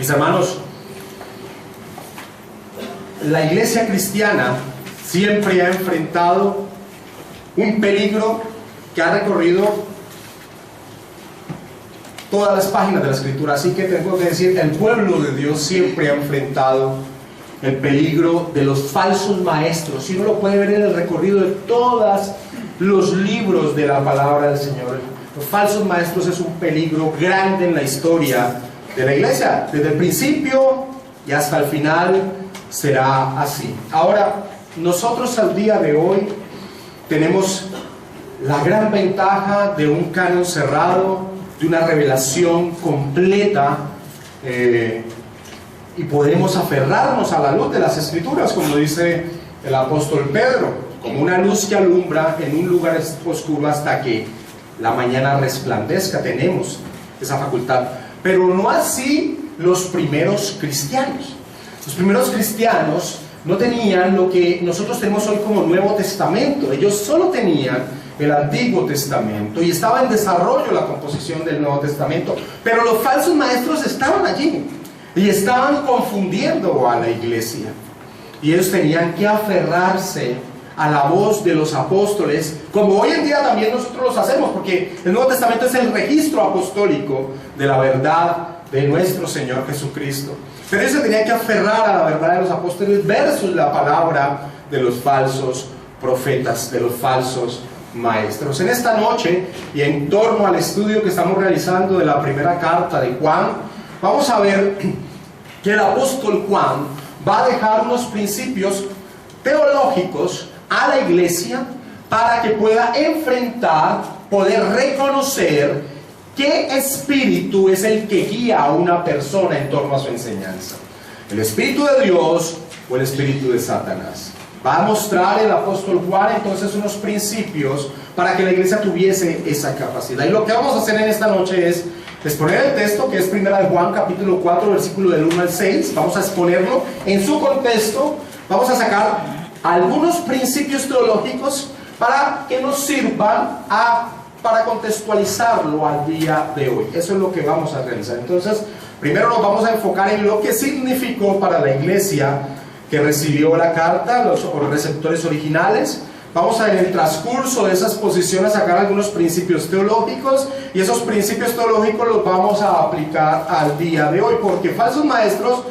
Mis hermanos, la iglesia cristiana siempre ha enfrentado un peligro que ha recorrido todas las páginas de la Escritura. Así que tengo que decir, el pueblo de Dios siempre ha enfrentado el peligro de los falsos maestros. Y uno lo puede ver en el recorrido de todos los libros de la palabra del Señor. Los falsos maestros es un peligro grande en la historia de la iglesia. Desde el principio y hasta el final será así. Ahora, nosotros al día de hoy tenemos la gran ventaja de un canon cerrado, de una revelación completa, y podemos aferrarnos a la luz de las Escrituras, como dice el apóstol Pedro, como una luz que alumbra en un lugar oscuro hasta que la mañana resplandezca. Tenemos esa facultad, pero no así los primeros cristianos. Los primeros cristianos no tenían lo que nosotros tenemos hoy como Nuevo Testamento. Ellos solo tenían el Antiguo Testamento y estaba en desarrollo la composición del Nuevo Testamento, pero los falsos maestros estaban allí y estaban confundiendo a la iglesia, y ellos tenían que aferrarse a la voz de los apóstoles, como hoy en día también nosotros los hacemos, porque el Nuevo Testamento es el registro apostólico de la verdad de nuestro Señor Jesucristo. Pero ellos se tenían que aferrar a la verdad de los apóstoles versus la palabra de los falsos profetas, de los falsos maestros. En esta noche, y en torno al estudio que estamos realizando de la primera carta de Juan, vamos a ver que el apóstol Juan va a dejar unos principios teológicos a la iglesia para que pueda enfrentar, poder reconocer qué espíritu es el que guía a una persona en torno a su enseñanza: el espíritu de Dios o el espíritu de Satanás. Va a mostrar el apóstol Juan entonces unos principios para que la iglesia tuviese esa capacidad. Y lo que vamos a hacer en esta noche es exponer el texto, que es 1 Juan capítulo 4 versículo del 1 al 6. Vamos a exponerlo en su contexto. Vamos a sacar algunos principios teológicos para que nos sirvan para contextualizarlo al día de hoy. Eso es lo que vamos a realizar. Entonces, primero nos vamos a enfocar en lo que significó para la iglesia que recibió la carta, los receptores originales. Vamos a, en el transcurso de esas posiciones, sacar algunos principios teológicos, y esos principios teológicos los vamos a aplicar al día de hoy, porque falsos maestros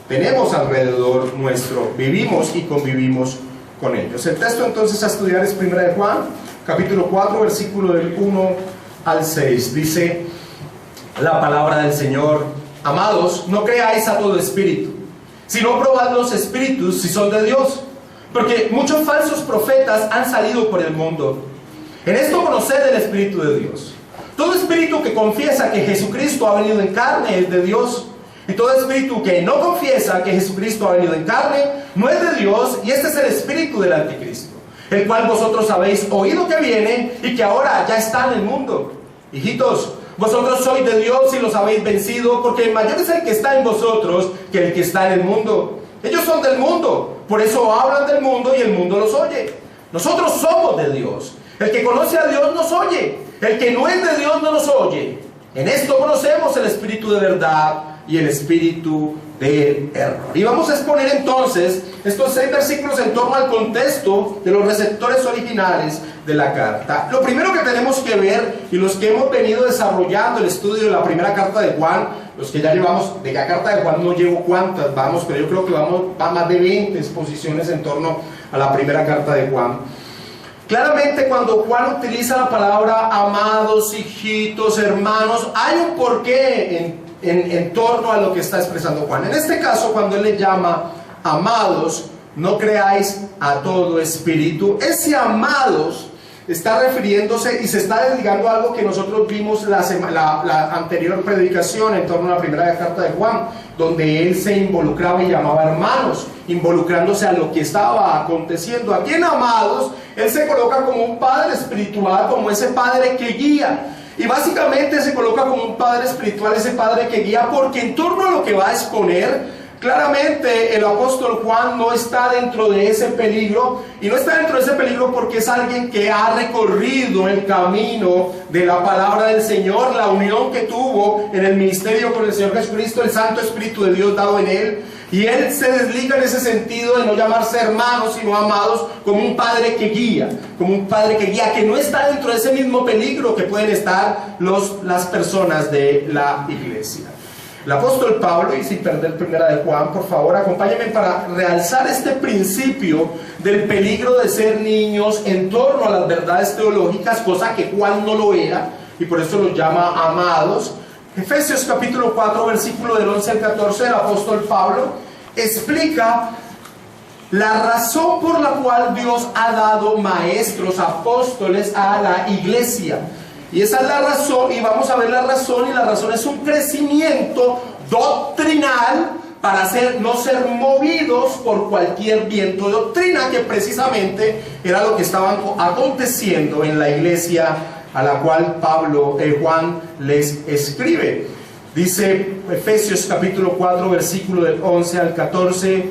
tenemos alrededor nuestro, vivimos y convivimos con ellos. El texto entonces a estudiar es 1 Juan capítulo 4 versículo del 1 al 6. Dice la palabra del Señor: amados, no creáis a todo espíritu, sino probad los espíritus si son de Dios, porque muchos falsos profetas han salido por el mundo. En esto conoced el Espíritu de Dios. Todo espíritu que confiesa que Jesucristo ha venido en carne es de Dios, y todo espíritu que no confiesa que Jesucristo ha venido en carne no es de Dios, y este es el espíritu del anticristo, el cual vosotros habéis oído que viene y que ahora ya está en el mundo. Hijitos, vosotros sois de Dios y los habéis vencido, porque mayor es el que está en vosotros que el que está en el mundo. Ellos son del mundo, por eso hablan del mundo y el mundo los oye. Nosotros somos de Dios. El que conoce a Dios nos oye, el que no es de Dios no nos oye. En esto conocemos el espíritu de verdad y el espíritu del error. Y vamos a exponer entonces estos 6 versículos en torno al contexto de los receptores originales de la carta. Lo primero que tenemos que ver, y los que hemos venido desarrollando el estudio de la primera carta de Juan, los que ya llevamos, de la carta de Juan no llevo cuántas vamos, pero yo creo que va más de 20 exposiciones en torno a la primera carta de Juan. Claramente, cuando Juan utiliza la palabra amados, hijitos, hermanos, hay un porqué en torno a lo que está expresando Juan. En este caso, cuando él le llama amados, no creáis a todo espíritu, ese amados está refiriéndose y se está dedicando a algo que nosotros vimos la anterior predicación en torno a la primera carta de Juan, donde él se involucraba y llamaba hermanos, involucrándose a lo que estaba aconteciendo. Aquí en amados, él se coloca como un padre espiritual, como ese padre que guía. Y básicamente se coloca como un padre espiritual, ese padre que guía, porque en torno a lo que va a exponer, Claramente el apóstol Juan no está dentro de ese peligro, y no está dentro de ese peligro porque es alguien que ha recorrido el camino de la palabra del Señor, la unión que tuvo en el ministerio con el Señor Jesucristo, el Santo Espíritu de Dios dado en él, y él se desliga en ese sentido de no llamarse hermanos sino amados, como un padre que guía, que no está dentro de ese mismo peligro que pueden estar las personas de la iglesia. El apóstol Pablo, y sin perder primera de Juan, por favor, acompáñenme para realzar este principio del peligro de ser niños en torno a las verdades teológicas, cosa que Juan no lo era, y por eso los llama amados. Efesios capítulo 4, versículo del 11 al 14, el apóstol Pablo explica la razón por la cual Dios ha dado maestros, apóstoles a la iglesia. Y esa es la razón, y vamos a ver la razón, y la razón es un crecimiento doctrinal para no ser movidos por cualquier viento de doctrina, que precisamente era lo que estaba aconteciendo en la iglesia a la cual Juan les escribe. Dice Efesios capítulo 4, versículo del 11 al 14,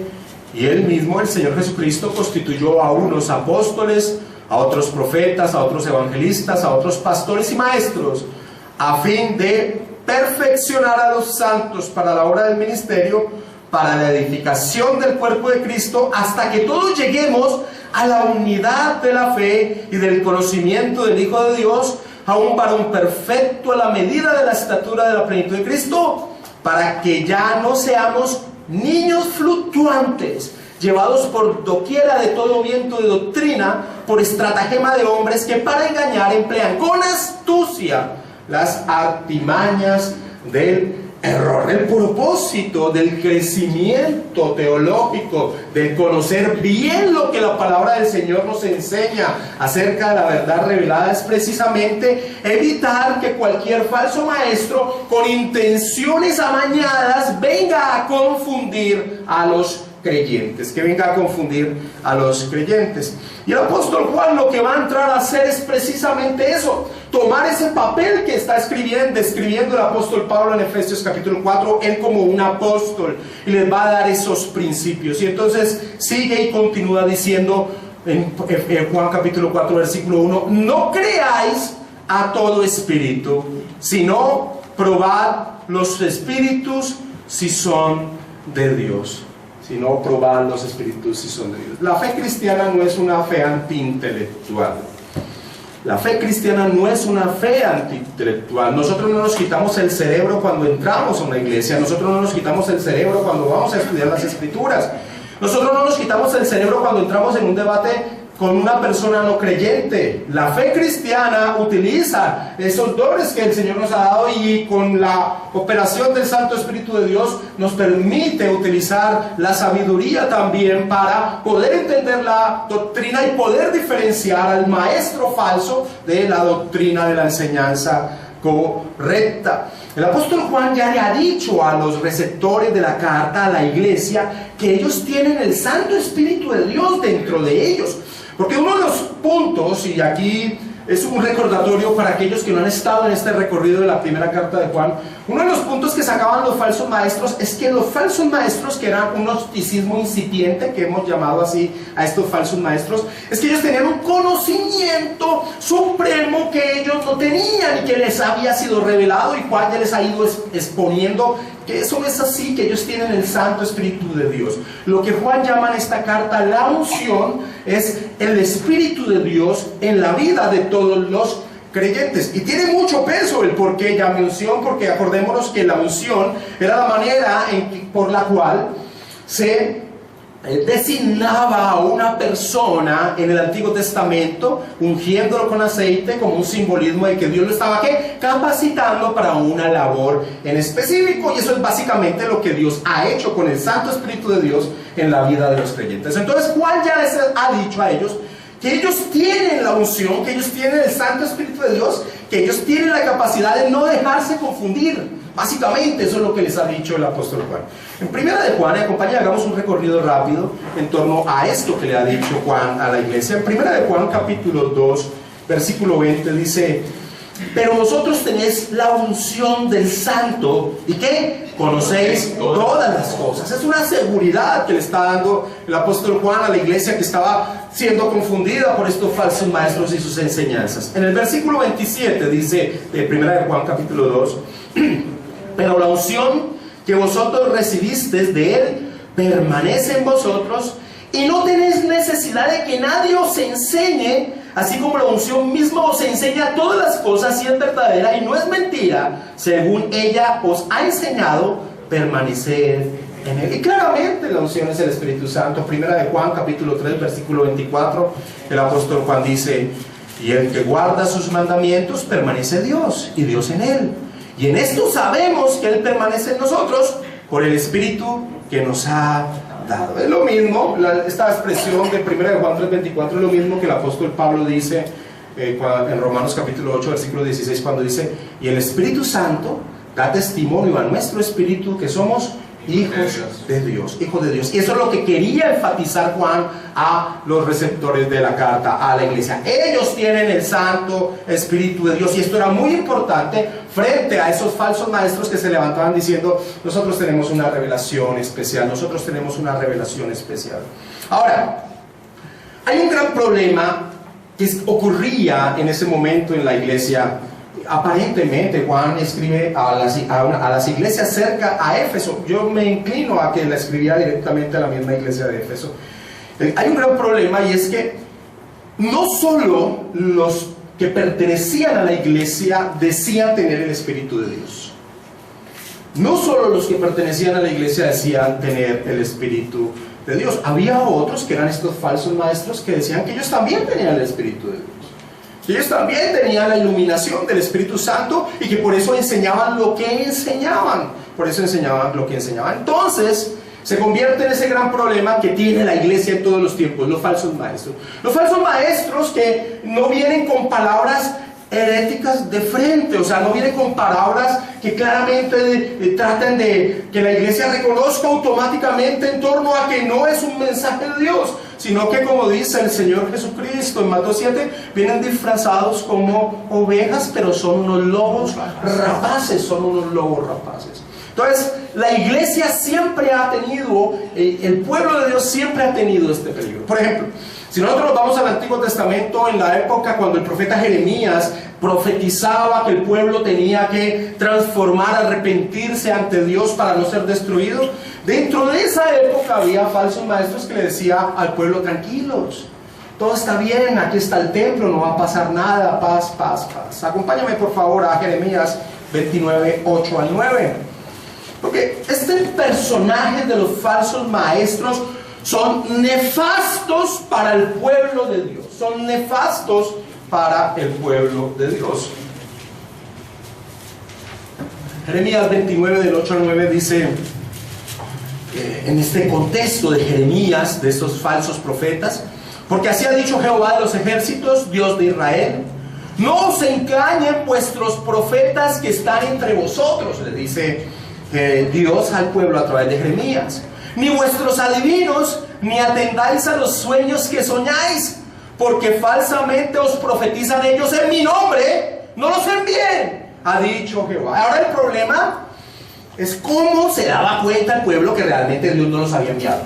y él mismo, el Señor Jesucristo, constituyó a unos apóstoles, a otros profetas, a otros evangelistas, a otros pastores y maestros, a fin de perfeccionar a los santos para la obra del ministerio, para la edificación del cuerpo de Cristo, hasta que todos lleguemos a la unidad de la fe y del conocimiento del Hijo de Dios, a un varón perfecto a la medida de la estatura de la plenitud de Cristo, para que ya no seamos niños fluctuantes, llevados por doquiera de todo viento de doctrina, por estratagema de hombres que para engañar emplean con astucia las artimañas del error. El propósito del crecimiento teológico, de conocer bien lo que la palabra del Señor nos enseña acerca de la verdad revelada, es precisamente evitar que cualquier falso maestro con intenciones amañadas venga a confundir a los creyentes, Y el apóstol Juan lo que va a entrar a hacer es precisamente eso, tomar ese papel que está describiendo el apóstol Pablo en Efesios capítulo 4, él como un apóstol, y les va a dar esos principios. Y entonces sigue y continúa diciendo en Juan capítulo 4, versículo 1, no creáis a todo espíritu, sino probad los espíritus si son de Dios. Sino probar los espíritus si son de Dios. La fe cristiana no es una fe antiintelectual. La fe cristiana no es una fe antiintelectual. Nosotros no nos quitamos el cerebro cuando entramos a una iglesia. Nosotros no nos quitamos el cerebro cuando vamos a estudiar las escrituras. Nosotros no nos quitamos el cerebro cuando entramos en un debate con una persona no creyente. La fe cristiana utiliza esos dones que el Señor nos ha dado, y con la operación del Santo Espíritu de Dios nos permite utilizar la sabiduría también para poder entender la doctrina y poder diferenciar al maestro falso de la doctrina de la enseñanza correcta. El apóstol Juan ya le ha dicho a los receptores de la carta a la iglesia que ellos tienen el Santo Espíritu de Dios dentro de ellos. Porque uno de los puntos, y aquí es un recordatorio para aquellos que no han estado en este recorrido de la primera carta de Juan, uno de los puntos que sacaban los falsos maestros es que los falsos maestros, que eran un gnosticismo incipiente, que hemos llamado así a estos falsos maestros, es que ellos tenían un conocimiento supremo que ellos no tenían y que les había sido revelado, y Juan ya les ha ido exponiendo que eso no es así, que ellos tienen el Santo Espíritu de Dios. Lo que Juan llama en esta carta la unción es el Espíritu de Dios en la vida de todos los creyentes, y tiene mucho peso el por qué llame unción, porque acordémonos que la unción era la manera por la cual se designaba a una persona en el Antiguo Testamento, ungiéndolo con aceite como un simbolismo de que Dios lo estaba capacitando para una labor en específico. Y eso es básicamente lo que Dios ha hecho con el Santo Espíritu de Dios en la vida de los creyentes. Entonces Juan ya les ha dicho a ellos que ellos tienen la unción, que ellos tienen el Santo Espíritu de Dios, que ellos tienen la capacidad de no dejarse confundir. Básicamente eso es lo que les ha dicho el apóstol Juan. En primera de Juan, acompáñenme, hagamos un recorrido rápido en torno a esto que le ha dicho Juan a la iglesia. En primera de Juan capítulo 2, versículo 20 dice: pero vosotros tenéis la unción del Santo, ¿y qué? conocéis todas las cosas. Es una seguridad que le está dando el apóstol Juan a la iglesia que estaba siendo confundida por estos falsos maestros y sus enseñanzas. En el versículo 27 dice, de 1 de Juan capítulo 2, pero la unción que vosotros recibisteis de él permanece en vosotros, y no tenéis necesidad de que nadie os enseñe, así como la unción misma os enseña todas las cosas, si es verdadera y no es mentira, según ella os ha enseñado, permaneced en él. Y claramente la unción es el Espíritu Santo. Primera de Juan capítulo 3 versículo 24, el apóstol Juan dice, y el que guarda sus mandamientos permanece en Dios y Dios en él. Y en esto sabemos que él permanece en nosotros por el Espíritu que nos ha dado. Es lo mismo, esta expresión de 1 de Juan 3:24 es lo mismo que el apóstol Pablo dice en Romanos capítulo 8 versículo 16, cuando dice, y el Espíritu Santo da testimonio a nuestro espíritu que somos hijos de Dios, hijos de Dios. Y eso es lo que quería enfatizar Juan a los receptores de la carta, a la iglesia. Ellos tienen el Santo Espíritu de Dios, y esto era muy importante frente a esos falsos maestros que se levantaban diciendo, nosotros tenemos una revelación especial, nosotros tenemos una revelación especial. Ahora, hay un gran problema que ocurría en ese momento en la iglesia. Aparentemente Juan escribe a las iglesias cerca a Éfeso. Yo me inclino a que la escribía directamente a la misma iglesia de Éfeso. Hay un gran problema, y es que no solo los que pertenecían a la iglesia decían tener el Espíritu de Dios. No solo los que pertenecían a la iglesia decían tener el Espíritu de Dios. Había otros que eran estos falsos maestros que decían que ellos también tenían el Espíritu de Dios. Ellos también tenían la iluminación del Espíritu Santo, y que por eso enseñaban lo que enseñaban. Por eso enseñaban lo que enseñaban. Entonces se convierte en ese gran problema que tiene la iglesia en todos los tiempos, los falsos maestros. Los falsos maestros que no vienen con palabras heréticas de frente, o sea, no vienen con palabras que claramente tratan de que la iglesia reconozca automáticamente en torno a que no es un mensaje de Dios, sino que, como dice el Señor Jesucristo en Mateo 7, vienen disfrazados como ovejas, pero son unos lobos rapaces, Entonces, la iglesia siempre ha tenido, el pueblo de Dios siempre ha tenido este peligro. Por ejemplo, si nosotros nos vamos al Antiguo Testamento, en la época cuando el profeta Jeremías profetizaba que el pueblo tenía que transformar, arrepentirse ante Dios para no ser destruido, dentro de esa época había falsos maestros que le decían al pueblo, tranquilos, todo está bien, aquí está el templo, no va a pasar nada, paz, paz, paz. Acompáñame por favor a Jeremías 29, 8 al 9. Porque este personaje de los falsos maestros son nefastos para el pueblo de Dios. Son nefastos para el pueblo de Dios. Jeremías 29 del 8 al 9 dice, en este contexto de Jeremías, de estos falsos profetas, porque así ha dicho Jehová de los ejércitos, Dios de Israel, no os engañen vuestros profetas que están entre vosotros, le dice Dios al pueblo a través de Jeremías, ni vuestros adivinos, ni atendáis a los sueños que soñáis, porque falsamente os profetizan ellos en mi nombre, no los envíen, ha dicho Jehová. Ahora el problema es cómo se daba cuenta el pueblo que realmente Dios no los había enviado.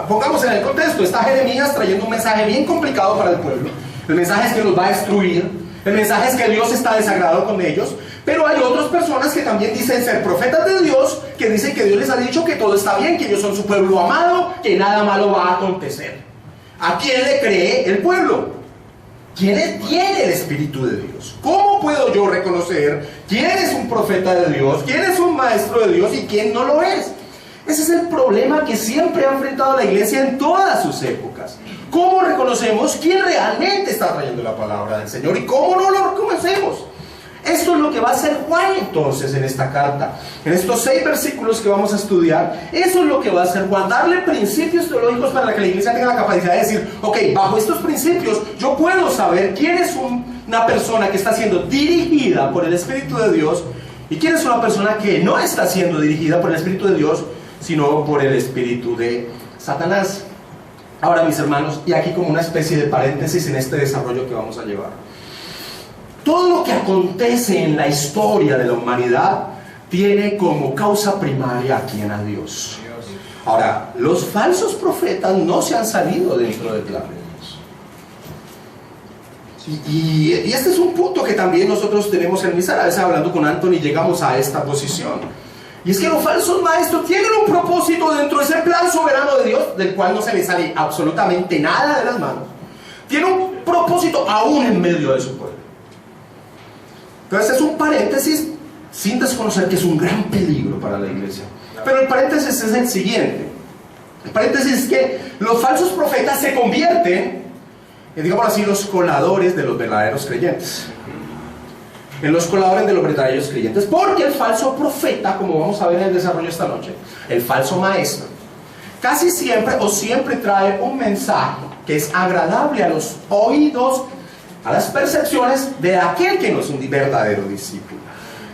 Pongamos en el contexto, está Jeremías trayendo un mensaje bien complicado para el pueblo. El mensaje es que los va a destruir, el mensaje es que Dios está desagrado con ellos. Pero hay otras personas que también dicen ser profetas de Dios, que dicen que Dios les ha dicho que todo está bien, que ellos son su pueblo amado, que nada malo va a acontecer. ¿A quién le cree el pueblo? ¿Quién tiene el Espíritu de Dios? ¿Cómo puedo yo reconocer quién es un profeta de Dios, quién es un maestro de Dios y quién no lo es? Ese es el problema que siempre ha enfrentado la iglesia en todas sus épocas. ¿Cómo reconocemos quién realmente está trayendo la palabra del Señor y cómo no lo reconocemos? Esto es lo que va a hacer Juan entonces en esta carta. En estos 6 versículos que vamos a estudiar, eso es lo que va a hacer Juan, darle principios teológicos para que la iglesia tenga la capacidad de decir, ok, bajo estos principios yo puedo saber quién es una persona que está siendo dirigida por el Espíritu de Dios y quién es una persona que no está siendo dirigida por el Espíritu de Dios, sino por el Espíritu de Satanás. Ahora, mis hermanos, y aquí como una especie de paréntesis en este desarrollo que vamos a llevar. Todo lo que acontece en la historia de la humanidad tiene como causa primaria a quien, a Dios. Ahora, los falsos profetas no se han salido dentro del plan de Dios. Y este es un punto que también nosotros tenemos que analizar. A veces hablando con Anthony llegamos a esta posición. Y es que los falsos maestros tienen un propósito dentro de ese plan soberano de Dios, del cual no se les sale absolutamente nada de las manos. Tiene un propósito aún en medio de su pueblo. Entonces es un paréntesis sin desconocer que es un gran peligro para la iglesia. Pero el paréntesis es el siguiente. El paréntesis es que los falsos profetas se convierten en, digamos así, los coladores de los verdaderos creyentes. En los coladores de los verdaderos creyentes. Porque el falso profeta, como vamos a ver en el desarrollo esta noche, el falso maestro, casi siempre o siempre trae un mensaje que es agradable a los oídos, a las percepciones de aquel que no es un verdadero discípulo.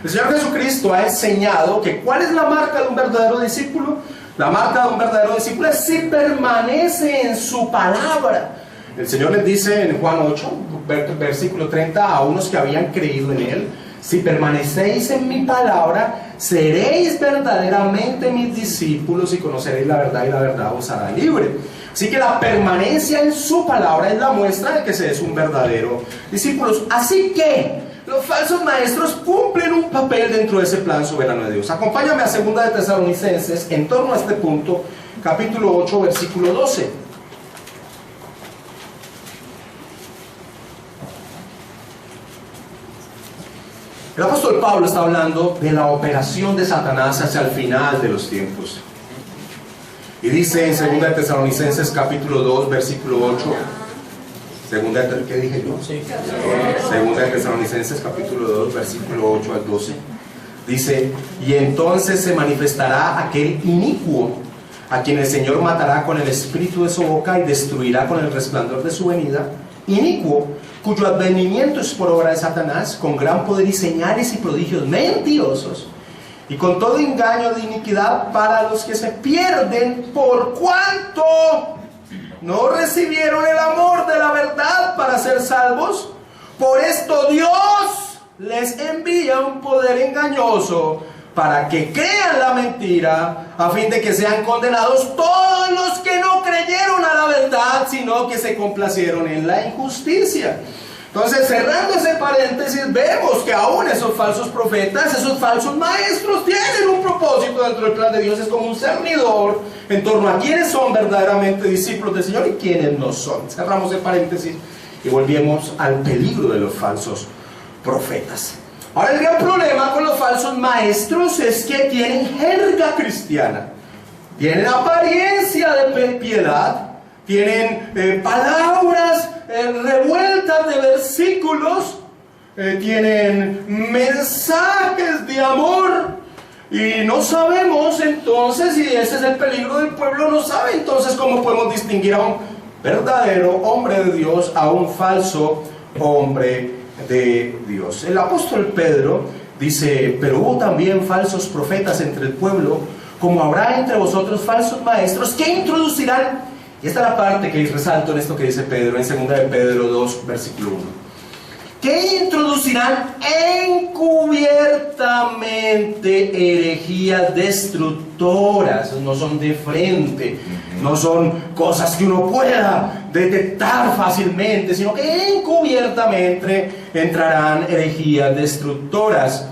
El Señor Jesucristo ha enseñado que ¿cuál es la marca de un verdadero discípulo? La marca de un verdadero discípulo es si permanece en su palabra. El Señor les dice en Juan 8, versículo 30, a unos que habían creído en Él: si permanecéis en mi palabra, seréis verdaderamente mis discípulos y conoceréis la verdad, y la verdad os hará libre. Así que la permanencia en su palabra es la muestra de que se es un verdadero discípulo. Así que los falsos maestros cumplen un papel dentro de ese plan soberano de Dios. Acompáñame a 2 de Tesalonicenses en torno a este punto, capítulo 8, versículo 12. El apóstol Pablo está hablando de la operación de Satanás hacia el final de los tiempos. Y dice en 2 de Tesalonicenses capítulo 2, versículo 8. ¿Qué dije yo? Sí. 2 de Tesalonicenses capítulo 2, versículo 8 al 12. Dice: y entonces se manifestará aquel inicuo, a quien el Señor matará con el espíritu de su boca y destruirá con el resplandor de su venida. Inicuo, cuyo advenimiento es por obra de Satanás, con gran poder y señales y prodigios mentirosos, y con todo engaño de iniquidad para los que se pierden, por cuanto no recibieron el amor de la verdad para ser salvos. Por esto Dios les envía un poder engañoso para que crean la mentira, a fin de que sean condenados todos los que no creyeron a la verdad, sino que se complacieron en la injusticia. Entonces, cerrando ese paréntesis, vemos que aún esos falsos profetas, esos falsos maestros, tienen un propósito dentro del plan de Dios. Es como un cernidor en torno a quienes son verdaderamente discípulos del Señor y quienes no son. Cerramos el paréntesis y volvemos al peligro de los falsos profetas. Ahora, el gran problema con los falsos maestros es que tienen jerga cristiana, tienen apariencia de piedad, tienen palabras revueltas de versículos, tienen mensajes de amor, y no sabemos entonces, y ese es el peligro del pueblo, no sabe entonces cómo podemos distinguir a un verdadero hombre de Dios a un falso hombre de Dios. El apóstol Pedro dice: pero hubo también falsos profetas entre el pueblo, como habrá entre vosotros falsos maestros que introducirán. Y esta es la parte que resalto en esto que dice Pedro en 2 de Pedro 2, versículo 1. Que introducirán encubiertamente herejías destructoras. No son de frente, no son cosas que uno pueda detectar fácilmente, sino que encubiertamente entrarán herejías destructoras,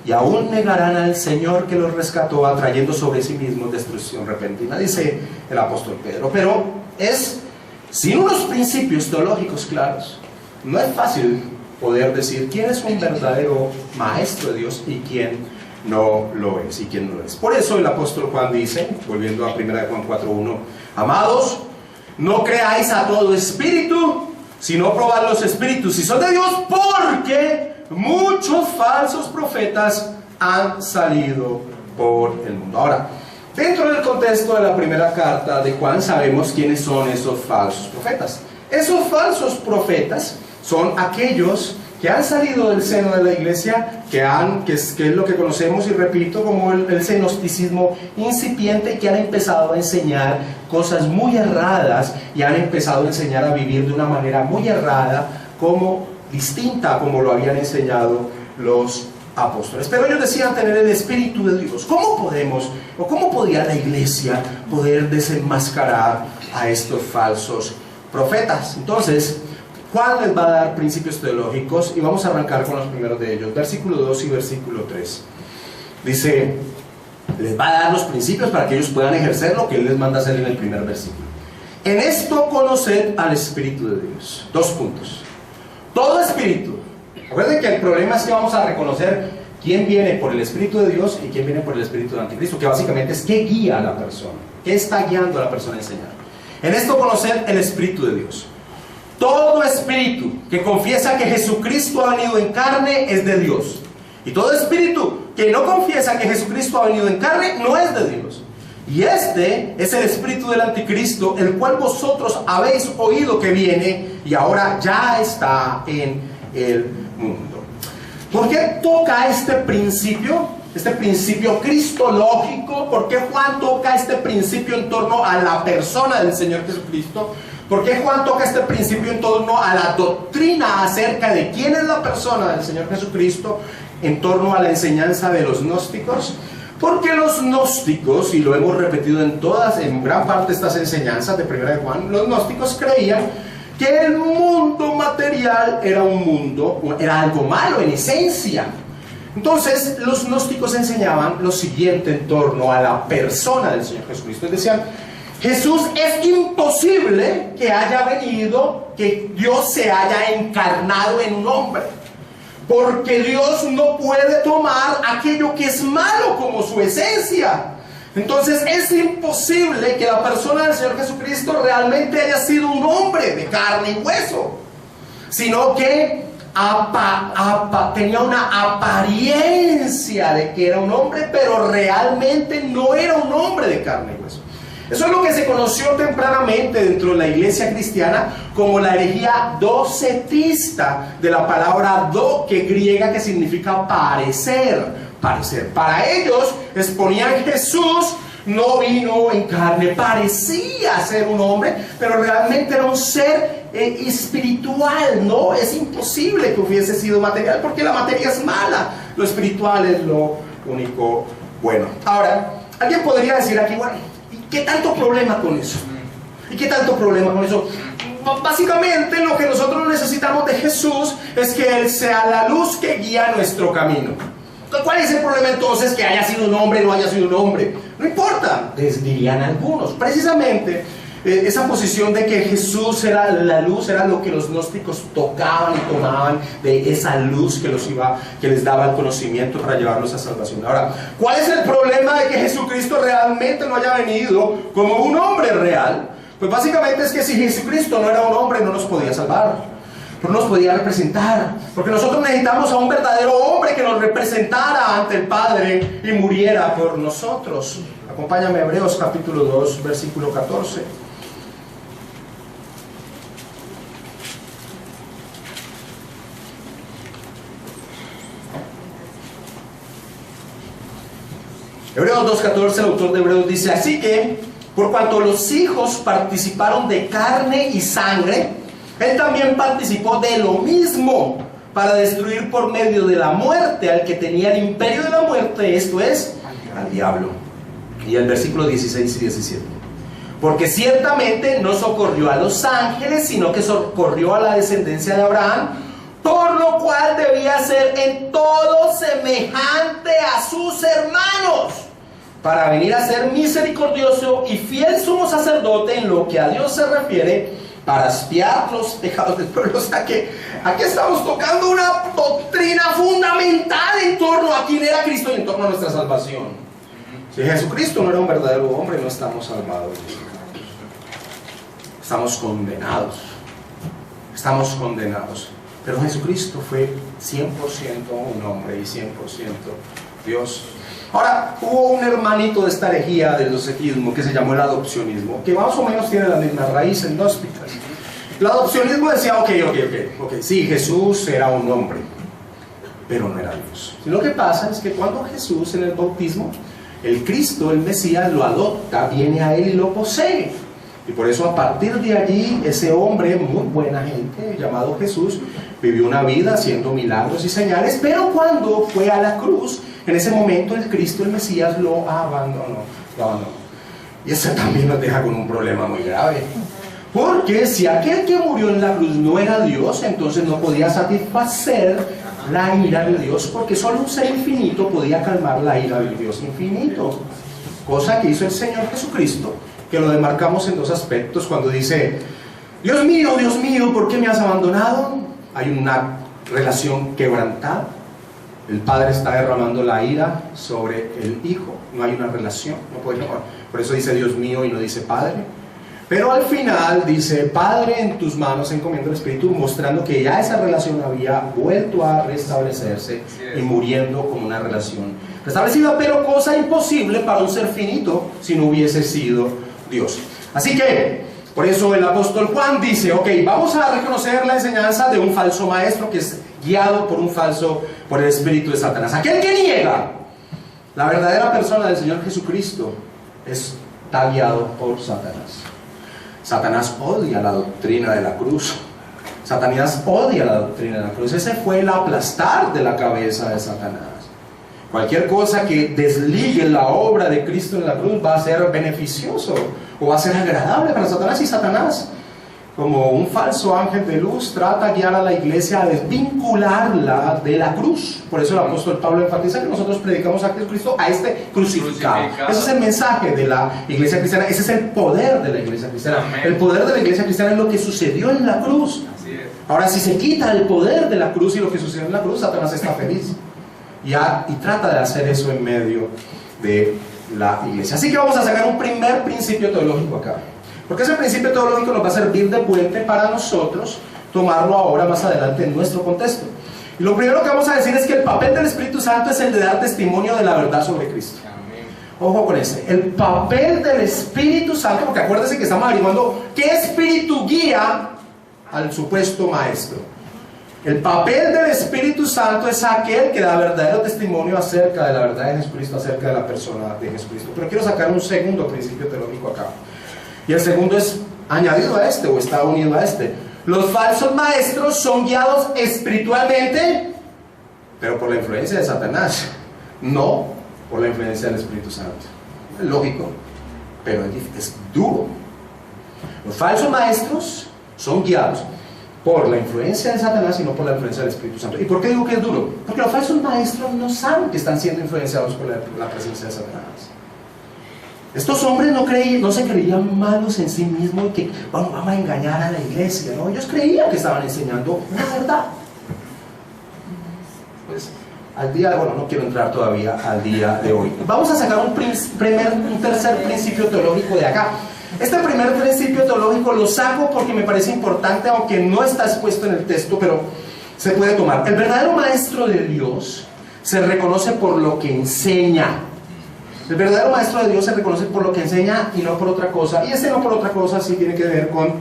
y aún negarán al Señor que los rescató, atrayendo sobre sí mismos destrucción repentina, dice el apóstol Pedro. Pero es sin unos principios teológicos claros. No es fácil poder decir quién es un verdadero maestro de Dios y quién no lo es, y quién no lo es. Por eso el apóstol Juan dice, volviendo a 1 Juan 4:1: amados, no creáis a todo espíritu, sino probad los espíritus si son de Dios, porque muchos falsos profetas han salido por el mundo. Ahora, dentro del contexto de la primera carta de Juan, sabemos quiénes son esos falsos profetas. Esos falsos profetas son aquellos que han salido del seno de la iglesia, que es lo que conocemos, y repito, como el gnosticismo incipiente, que han empezado a enseñar cosas muy erradas y han empezado a enseñar a vivir de una manera muy errada, como distinta a como lo habían enseñado los apóstoles. Pero ellos decían tener el Espíritu de Dios. ¿Cómo podemos, o cómo podía la iglesia poder desenmascarar a estos falsos profetas? Entonces, Juan les va a dar principios teológicos y vamos a arrancar con los primeros de ellos, versículo 2 y versículo 3. Dice, les va a dar los principios para que ellos puedan ejercer lo que él les manda hacer en el primer versículo. En esto conoced al Espíritu de Dios. 2 puntos. Todo espíritu. Recuerden que el problema es que vamos a reconocer quién viene por el Espíritu de Dios y quién viene por el Espíritu del Anticristo, que básicamente es qué guía a la persona, qué está guiando a la persona a enseñar. En esto conoced el Espíritu de Dios. Todo espíritu que confiesa que Jesucristo ha venido en carne es de Dios. Y todo espíritu que no confiesa que Jesucristo ha venido en carne no es de Dios. Y este es el espíritu del Anticristo, el cual vosotros habéis oído que viene y ahora ya está en el mundo. ¿Por qué toca este principio cristológico? ¿Por qué Juan toca este principio en torno a la persona del Señor Jesucristo? ¿Por qué Juan toca este principio en torno a la doctrina acerca de quién es la persona del Señor Jesucristo, en torno a la enseñanza de los gnósticos? Porque los gnósticos, y lo hemos repetido en gran parte de estas enseñanzas de Primera de Juan, los gnósticos creían que el mundo material era algo malo en esencia. Entonces los gnósticos enseñaban lo siguiente en torno a la persona del Señor Jesucristo. Decían, Jesús es imposible que haya venido, que Dios se haya encarnado en un hombre, porque Dios no puede tomar aquello que es malo como su esencia. Entonces es imposible que la persona del Señor Jesucristo realmente haya sido un hombre de carne y hueso, sino que tenía una apariencia de que era un hombre, pero realmente no era un hombre de carne y hueso. Eso es lo que se conoció tempranamente dentro de la iglesia cristiana como la herejía docetista, de la palabra griega, que significa parecer. Para ellos exponían Jesús no vino en carne, parecía ser un hombre, pero realmente era un ser espiritual, ¿no? Es imposible que hubiese sido material, porque la materia es mala, lo espiritual es lo único bueno. Ahora, alguien podría decir aquí, bueno, ¿y qué tanto problema con eso? ¿Y qué tanto problema con eso? Básicamente lo que nosotros necesitamos de Jesús es que Él sea la luz que guía nuestro camino. ¿Cuál es el problema entonces que haya sido un hombre o no haya sido un hombre? No importa, les dirían algunos. Precisamente esa posición de que Jesús era la luz era lo que los gnósticos tocaban y tomaban de esa luz que les daba el conocimiento para llevarlos a salvación. Ahora, ¿cuál es el problema de que Jesucristo realmente no haya venido como un hombre real? Pues básicamente es que si Jesucristo no era un hombre, no nos podía salvar, no nos podía representar, porque nosotros necesitamos a un verdadero hombre que nos representara ante el Padre y muriera por nosotros. Acompáñame a Hebreos capítulo 2, versículo 14. Hebreos 2.14, el autor de Hebreos dice, así que, por cuanto los hijos participaron de carne y sangre, Él también participó de lo mismo, para destruir por medio de la muerte al que tenía el imperio de la muerte, esto es, al diablo. Y el versículo 16 y 17. Porque ciertamente no socorrió a los ángeles, sino que socorrió a la descendencia de Abraham, por lo cual debía ser en todo semejante a sus hermanos, para venir a ser misericordioso y fiel sumo sacerdote en lo que a Dios se refiere, para expiar los pecados del pueblo. O sea que aquí estamos tocando una doctrina fundamental en torno a quién era Cristo y en torno a nuestra salvación. Si Jesucristo no era un verdadero hombre, no estamos salvados. Estamos condenados. Estamos condenados. Pero Jesucristo fue 100% un hombre y 100% Dios. Ahora, hubo un hermanito de esta herejía del docetismo que se llamó el adopcionismo, que más o menos tiene la misma raíz gnósticas. El adopcionismo decía, ok, sí, Jesús era un hombre, pero no era Dios. Y lo que pasa es que cuando Jesús en el bautismo, el Cristo, el Mesías, lo adopta, viene a él y lo posee. Y por eso a partir de allí, ese hombre, muy buena gente, llamado Jesús, vivió una vida haciendo milagros y señales, pero cuando fue a la cruz, en ese momento el Cristo, el Mesías, lo abandonó. Y eso también nos deja con un problema muy grave. Porque si aquel que murió en la cruz no era Dios, entonces no podía satisfacer la ira de Dios, porque solo un ser infinito podía calmar la ira del Dios infinito. Cosa que hizo el Señor Jesucristo, que lo demarcamos en dos aspectos. Cuando dice: Dios mío, ¿por qué me has abandonado? Hay una relación quebrantada. El Padre está derramando la ira sobre el Hijo. No hay una relación, no puede, por eso dice Dios mío y no dice Padre. Pero al final dice: Padre, en tus manos encomiendo el Espíritu, mostrando que ya esa relación había vuelto a restablecerse y muriendo como una relación restablecida, pero cosa imposible para un ser finito si no hubiese sido Dios. Así que, por eso el apóstol Juan dice: ok, vamos a reconocer la enseñanza de un falso maestro que es guiado por el espíritu de Satanás. Aquel que niega la verdadera persona del Señor Jesucristo está guiado por Satanás. Satanás odia la doctrina de la cruz. Satanás odia la doctrina de la cruz. Ese fue el aplastar de la cabeza de Satanás. Cualquier cosa que desligue la obra de Cristo en la cruz va a ser beneficioso o va a ser agradable para Satanás. Y Satanás, como un falso ángel de luz, trata de guiar a la iglesia a desvincularla de la cruz. Por eso el apóstol Pablo enfatiza que nosotros predicamos a Cristo, a este crucificado. Ese es el mensaje de la iglesia cristiana. Ese es el poder de la iglesia cristiana. Amén. El poder de la iglesia cristiana es lo que sucedió en la cruz. Ahora, si se quita el poder de la cruz y lo que sucedió en la cruz, Satanás está feliz y trata de hacer eso en medio de la iglesia. Así que vamos a sacar un primer principio teológico acá, porque ese principio teológico nos va a servir de puente para nosotros tomarlo ahora más adelante en nuestro contexto. Y lo primero que vamos a decir es que el papel del Espíritu Santo es el de dar testimonio de la verdad sobre Cristo. Ojo con ese, el papel del Espíritu Santo, porque acuérdense que estamos averiguando qué espíritu guía al supuesto maestro. El papel del Espíritu Santo es aquel que da verdadero testimonio acerca de la verdad de Jesucristo, acerca de la persona de Jesucristo. Pero quiero sacar un segundo principio teológico acá. Y el segundo es añadido a este, o está unido a este. Los falsos maestros son guiados espiritualmente, pero por la influencia de Satanás, no por la influencia del Espíritu Santo. Es lógico, pero es duro. Los falsos maestros son guiados por la influencia de Satanás y no por la influencia del Espíritu Santo. ¿Y por qué digo que es duro? Porque los falsos maestros no saben que están siendo influenciados por la presencia de Satanás. Estos hombres no se creían malos en sí mismos y que vamos a engañar a la iglesia, ¿no? Ellos creían que estaban enseñando una verdad. Pues no quiero entrar todavía al día de hoy. Vamos a sacar un tercer principio teológico de acá. Este primer principio teológico lo saco porque me parece importante, aunque no está expuesto en el texto, pero se puede tomar. El verdadero maestro de Dios se reconoce por lo que enseña. El verdadero maestro de Dios se reconoce por lo que enseña y no por otra cosa. Y no por otra cosa sí tiene que ver con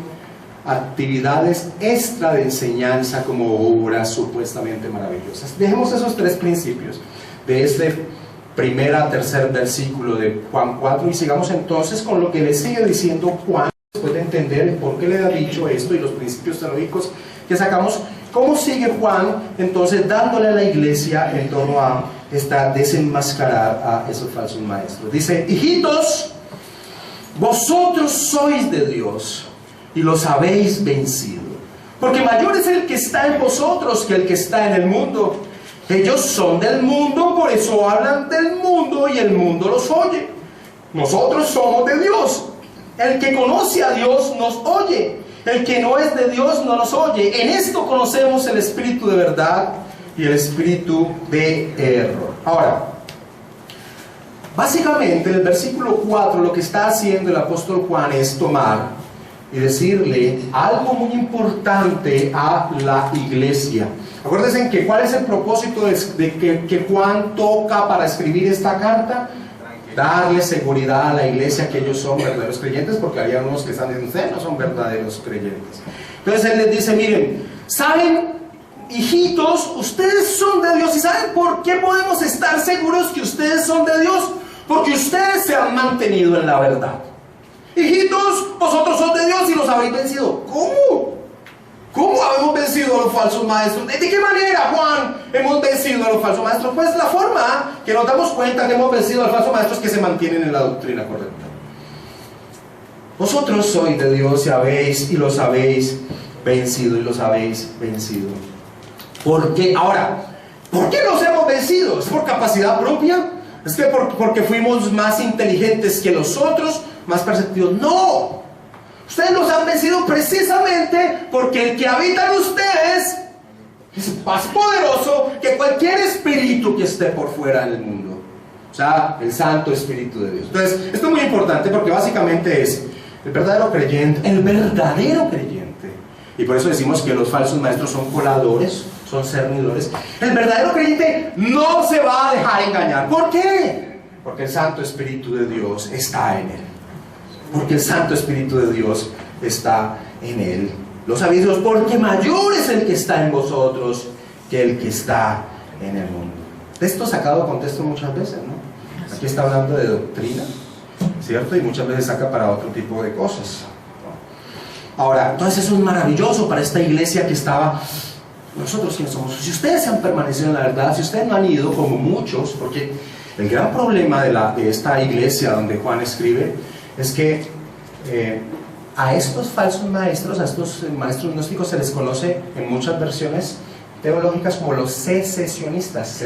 actividades extra de enseñanza como obras supuestamente maravillosas. Dejemos esos tres principios de este tercer versículo de Juan 4 y sigamos entonces con lo que le sigue diciendo Juan después de entender por qué le ha dicho esto y los principios teológicos que sacamos. ¿Cómo sigue Juan entonces dándole a la iglesia en torno a desenmascarar a esos falsos maestros? Dice: hijitos, vosotros sois de Dios y los habéis vencido, porque mayor es el que está en vosotros que el que está en el mundo. Ellos son del mundo, por eso hablan del mundo y el mundo los oye. Nosotros somos de Dios. El que conoce a Dios nos oye. El que no es de Dios no nos oye. En esto conocemos el espíritu de verdad y el espíritu de error. Ahora, básicamente el versículo 4 lo que está haciendo el apóstol Juan es tomar y decirle algo muy importante a la iglesia. Acuérdense que ¿cuál es el propósito de que Juan toca para escribir esta carta? Darle seguridad a la iglesia que ellos son verdaderos creyentes, porque hay unos que están diciendo ustedes no son verdaderos creyentes. Entonces él les dice: miren, ¿saben, hijitos? Ustedes son de Dios. ¿Y saben por qué podemos estar seguros que ustedes son de Dios? Porque ustedes se han mantenido en la verdad. Hijitos, vosotros son de Dios y los habéis vencido. ¿Cómo? ¿Cómo hemos vencido a los falsos maestros? ¿De qué manera, Juan, hemos vencido a los falsos maestros? Pues la forma que nos damos cuenta que hemos vencido a los falsos maestros es que se mantienen en la doctrina correcta. Vosotros sois de Dios y los habéis vencido y los habéis vencido. ¿Por qué? Ahora, ¿por qué los hemos vencido? ¿Es por capacidad propia? ¿Es que porque fuimos más inteligentes que los otros? ¿Más perceptivos? ¡No! Ustedes los han vencido precisamente porque el que habita en ustedes es más poderoso que cualquier espíritu que esté por fuera del mundo. O sea, el Santo Espíritu de Dios. Entonces, esto es muy importante porque básicamente es el verdadero creyente, y por eso decimos que los falsos maestros son coladores, son cernidores. El verdadero creyente no se va a dejar engañar. ¿Por qué? Porque el Santo Espíritu de Dios está en él. Porque el Santo Espíritu de Dios está en él. Los avisos, porque mayor es el que está en vosotros que el que está en el mundo. Esto sacado de contexto muchas veces, ¿no? Aquí está hablando de doctrina, ¿cierto? Y muchas veces saca para otro tipo de cosas. Ahora, entonces eso es maravilloso para esta iglesia que estaba... Nosotros quiénes somos. Si ustedes han permanecido en la verdad, si ustedes no han ido como muchos, porque el gran problema de esta iglesia donde Juan escribe es que a estos falsos maestros, a estos maestros gnósticos se les conoce en muchas versiones teológicas como los secesionistas,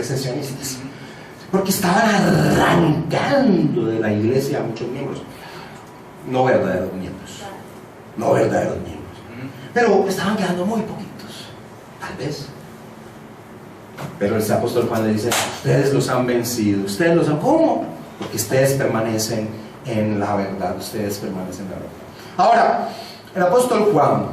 porque estaban arrancando de la iglesia a muchos miembros, no verdaderos miembros, pero estaban quedando muy poquitos, tal vez. Pero el apóstol Juan le dice: ustedes los han vencido. Ustedes los han... ¿Cómo? Porque ustedes permanecen en la verdad. Ustedes permanecen en la verdad. Ahora, el apóstol Juan,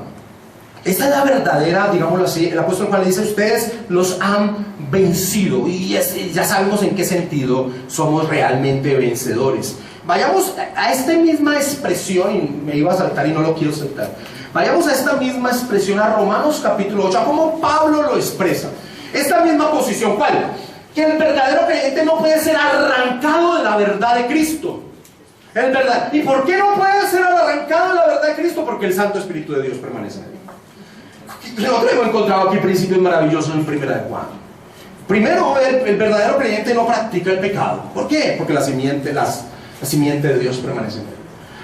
esta es la verdadera, digámoslo así. El apóstol Juan le dice: ustedes los han vencido. Y ya sabemos en qué sentido somos realmente vencedores. Vayamos a esta misma expresión, y me iba a saltar y no lo quiero saltar. Vayamos a esta misma expresión, a Romanos capítulo 8, a cómo Pablo lo expresa. Esta misma posición, ¿cuál? Que el verdadero creyente no puede ser arrancado de la verdad de Cristo. Es verdad. ¿Y por qué no puede ser arrancado de la verdad de Cristo? Porque el Santo Espíritu de Dios permanece en él. Nosotros hemos encontrado aquí principios maravillosos en Primera de Juan. Primero, el verdadero creyente no practica el pecado. ¿Por qué? Porque la simiente de Dios permanece en él.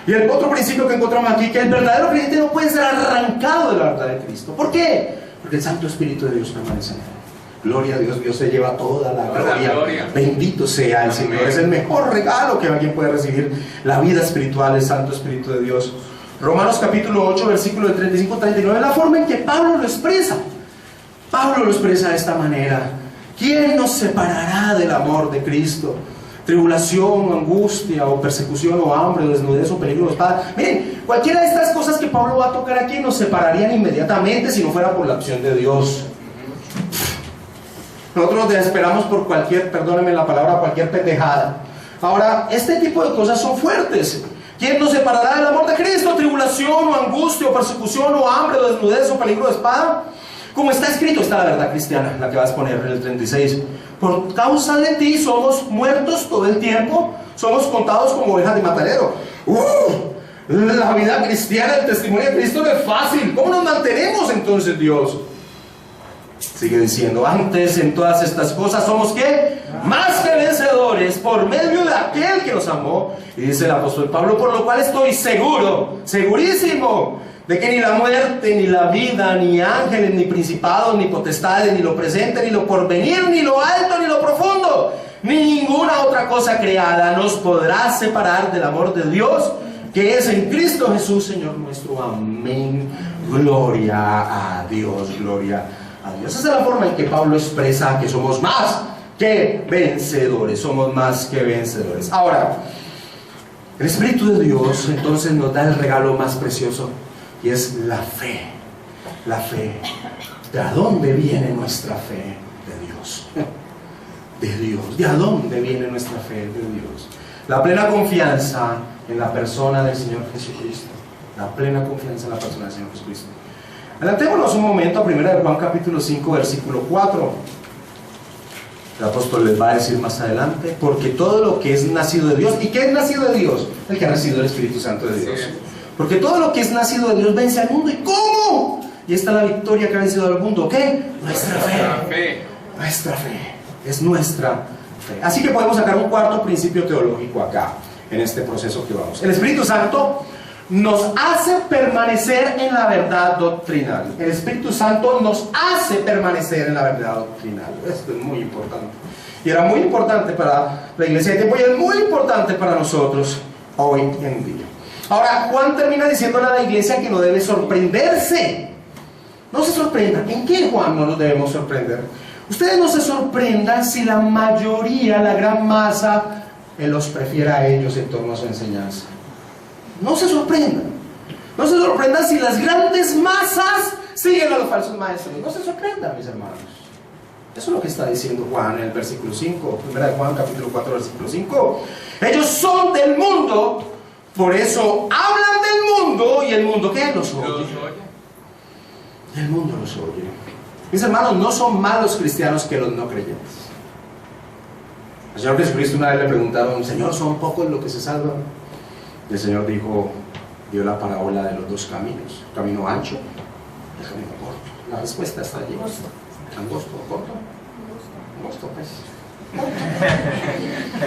Y el otro principio que encontramos aquí, que el verdadero creyente no puede ser arrancado de la verdad de Cristo. ¿Por qué? Porque el Santo Espíritu de Dios permanece en él. Gloria a Dios, Dios se lleva toda la gloria. Bendito sea el Señor. Es el mejor regalo que alguien puede recibir, la vida espiritual, el Santo Espíritu de Dios. Romanos capítulo 8, versículo de 35-39, es la forma en que Pablo lo expresa. Pablo lo expresa de esta manera: ¿quién nos separará del amor de Cristo? Tribulación, angustia, o persecución, o hambre, o desnudez, o peligro de espada. Miren, cualquiera de estas cosas que Pablo va a tocar aquí nos separarían inmediatamente si no fuera por la acción de Dios. Nosotros nos desesperamos por cualquier, perdónenme la palabra, cualquier pendejada. Ahora, este tipo de cosas son fuertes. ¿Quién nos separará del amor de Cristo? Tribulación, o angustia, o persecución, o hambre, o desnudez, o peligro de espada. Como está escrito, está la verdad cristiana, la que vas a poner en el 36. Por causa de ti somos muertos todo el tiempo, somos contados como ovejas de matadero. La vida cristiana, el testimonio de Cristo no es fácil. ¿Cómo nos mantenemos entonces, Dios? Sigue diciendo: antes en todas estas cosas somos ¿qué? Más que vencedores por medio de aquel que nos amó. Y dice el apóstol Pablo: por lo cual estoy seguro, segurísimo, de que ni la muerte, ni la vida, ni ángeles, ni principados, ni potestades, ni lo presente, ni lo porvenir, ni lo alto, ni lo profundo, ni ninguna otra cosa creada nos podrá separar del amor de Dios que es en Cristo Jesús, Señor nuestro. Amén. Gloria a Dios, gloria a Dios. Esa es la forma en que Pablo expresa que somos más que vencedores. Somos más que vencedores. Ahora, el Espíritu de Dios entonces nos da el regalo más precioso, y es la fe. La fe. ¿De dónde viene nuestra fe? De Dios. De Dios. ¿De dónde viene nuestra fe? De Dios. La plena confianza en la persona del Señor Jesucristo. La plena confianza en la persona del Señor Jesucristo. Adelantémonos un momento a 1 Juan capítulo 5, versículo 4. El apóstol les va a decir más adelante: porque todo lo que es nacido de Dios. ¿Y qué es nacido de Dios? El que ha nacido del Espíritu Santo de Dios. Porque todo lo que es nacido de Dios vence al mundo. ¿Y cómo? Y esta es la victoria que ha vencido al mundo. ¿Qué? Nuestra fe. Nuestra fe. Es nuestra fe. Así que podemos sacar un cuarto principio teológico acá, en este proceso que vamos. El Espíritu Santo nos hace permanecer en la verdad doctrinal. El Espíritu Santo nos hace permanecer en la verdad doctrinal. Esto es muy importante. Y era muy importante para la iglesia de tiempo y es muy importante para nosotros hoy en día. Ahora, Juan termina diciéndole a la iglesia que no debe sorprenderse. No se sorprenda. ¿En qué, Juan, no nos debemos sorprender? Ustedes no se sorprendan si la mayoría, la gran masa, los prefiere a ellos en torno a su enseñanza. No se sorprendan. No se sorprendan si las grandes masas siguen a los falsos maestros. No se sorprendan, mis hermanos. Eso es lo que está diciendo Juan en el versículo 5. Primera de Juan, capítulo 4, versículo 5. Ellos son del mundo, por eso hablan del mundo, y el mundo, ¿qué? Los oye. Y el mundo los oye. Mis hermanos, no son más los cristianos que los no creyentes. Al Señor Jesucristo una vez le preguntaron: Señor, ¿son pocos los que se salvan? Y el Señor dijo, dio la parábola de los dos caminos: camino ancho y el camino corto. La respuesta está allí. ¿Angosto o corto? Angosto, pues.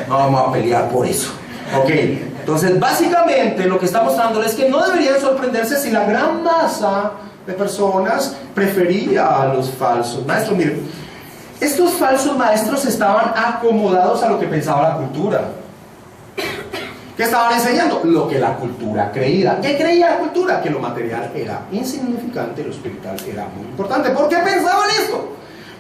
No vamos a pelear por eso. Ok, entonces básicamente lo que está mostrándoles es que no deberían sorprenderse si la gran masa de personas prefería a los falsos maestros. Miren, estos falsos maestros estaban acomodados a lo que pensaba la cultura. ¿Qué estaban enseñando? Lo que la cultura creía. ¿Qué creía la cultura? Que lo material era insignificante y lo espiritual era muy importante. ¿Por qué pensaban esto?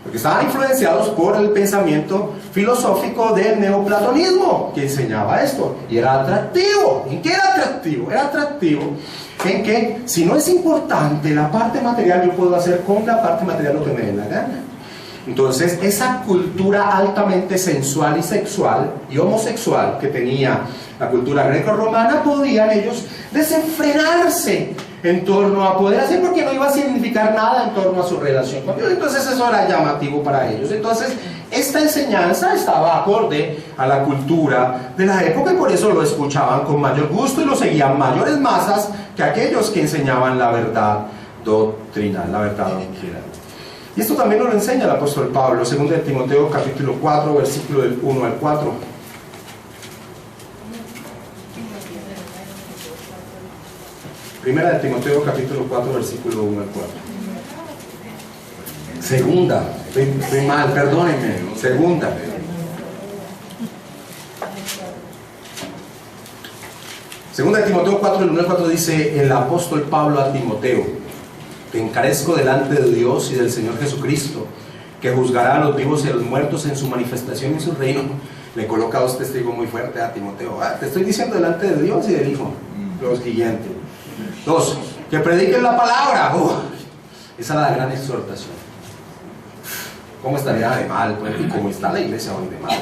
Porque estaban influenciados por el pensamiento filosófico del neoplatonismo, que enseñaba esto. Y era atractivo. ¿En qué era atractivo? Era atractivo en que si no es importante la parte material, yo puedo hacer con la parte material lo que me dé la gana. Entonces, esa cultura altamente sensual y sexual y homosexual que tenía la cultura greco-romana, podían ellos desenfrenarse en torno a poder hacer, porque no iba a significar nada en torno a su relación con Dios. Entonces eso era llamativo para ellos. Entonces esta enseñanza estaba acorde a la cultura de la época, y por eso lo escuchaban con mayor gusto y lo seguían mayores masas que aquellos que enseñaban la verdad doctrinal, la verdad doctrinal. Y esto también nos lo enseña el apóstol Pablo, 2 de Timoteo capítulo 4, versículo del 1 al 4. Primera de Timoteo capítulo 4, versículo 1 al 4. Segunda, estoy mal, perdónenme. Segunda. Segunda de Timoteo 4, del 1 al 4 dice el apóstol Pablo a Timoteo: te encarezco delante de Dios y del Señor Jesucristo, que juzgará a los vivos y a los muertos en su manifestación y su reino. Le coloca dos testigos muy fuertes a Timoteo. Te estoy diciendo delante de Dios y del Hijo. Lo siguiente. 2, que prediquen la palabra. Esa es la gran exhortación. ¿Cómo estaría de mal, pues? Y cómo está la iglesia hoy de mal.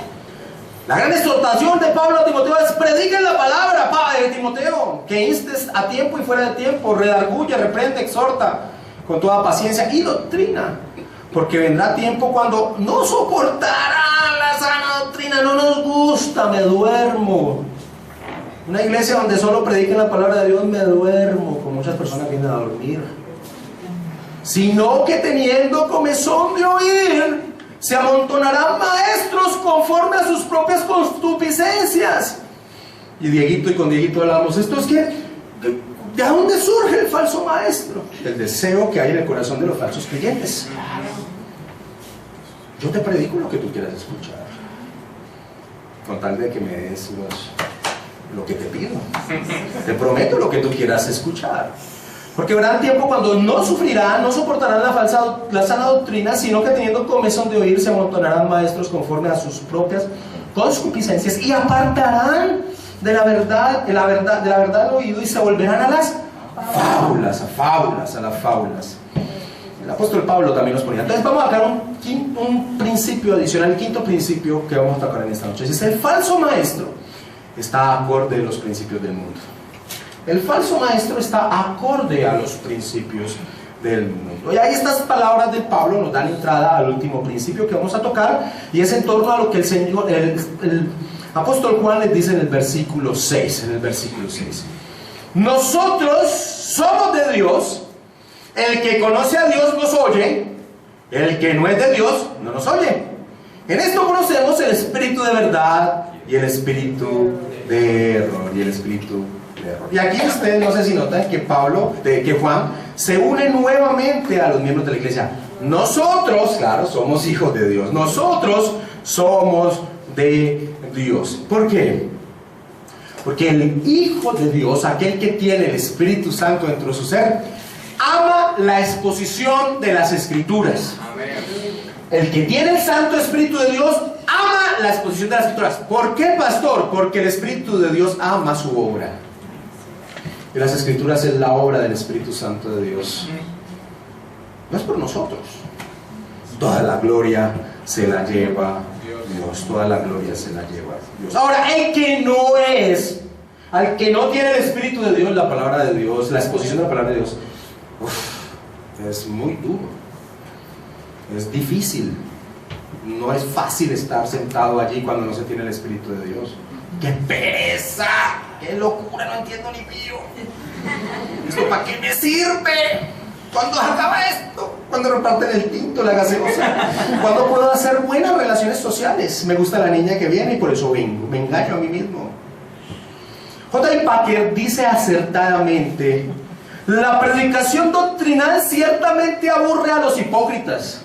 La gran exhortación de Pablo a Timoteo es: prediquen la palabra, Timoteo, que instes a tiempo y fuera de tiempo, redarguye, reprende, exhorta con toda paciencia y doctrina, porque vendrá tiempo cuando no soportarán la sana doctrina. No nos gusta, me duermo. Una iglesia donde solo prediquen la palabra de Dios, me duermo, como muchas personas vienen a dormir. Sino que teniendo comezón de oír, se amontonarán maestros conforme a sus propias concupiscencias. Y Dieguito, y con Dieguito hablamos, esto es que, ¿de dónde surge el falso maestro? El deseo que hay en el corazón de los falsos creyentes. Yo te predico lo que tú quieras escuchar, con tal de que me des lo que te pido. Te prometo lo que tú quieras escuchar. Porque habrá tiempo cuando no sufrirán, no soportarán la sana doctrina, sino que teniendo comezón de oír, se amontonarán maestros conforme a sus propias concupiscencias y apartarán de la verdad del oído, y se volverán a las fábulas. El apóstol Pablo también nos ponía. Entonces vamos a sacar un principio adicional, el quinto principio que vamos a tocar en esta noche. Es el falso maestro está acorde a los principios del mundo. El falso maestro está acorde a los principios del mundo. Y ahí estas palabras de Pablo nos dan entrada al último principio que vamos a tocar, y es en torno a lo que el Señor, el apóstol Juan les dice en el versículo 6. Nosotros somos de Dios El que conoce a Dios nos oye, el que no es de Dios no nos oye. En esto conocemos el espíritu de verdad y el espíritu de error. Y aquí ustedes no sé si notan que Juan se une nuevamente a los miembros de la iglesia. Nosotros, claro, somos hijos de Dios. Nosotros somos de Dios. ¿Por qué? Porque el Hijo de Dios, aquel que tiene el Espíritu Santo dentro de su ser, ama la exposición de las Escrituras. El que tiene el Santo Espíritu de Dios ama la exposición de las Escrituras. ¿Por qué, pastor? Porque el Espíritu de Dios ama su obra. Y las Escrituras es la obra del Espíritu Santo de Dios. No es por nosotros. Toda la gloria se la lleva Dios. Toda la gloria se la lleva Dios. Ahora, el que no es, al que no tiene el Espíritu de Dios, la palabra de Dios, la exposición de la palabra de Dios, es muy duro. Es difícil. No es fácil estar sentado allí cuando no se tiene el Espíritu de Dios. ¡Qué pereza! ¡Qué locura! No entiendo ni pío. ¿Esto para qué me sirve? ¿Cuándo acaba esto? ¿Cuándo reparten el tinto, la gaseosa? ¿Cuándo puedo hacer buenas relaciones sociales? Me gusta la niña que viene y por eso vengo. Me engaño a mí mismo. J.I. Packer dice acertadamente: la predicación doctrinal ciertamente aburre a los hipócritas,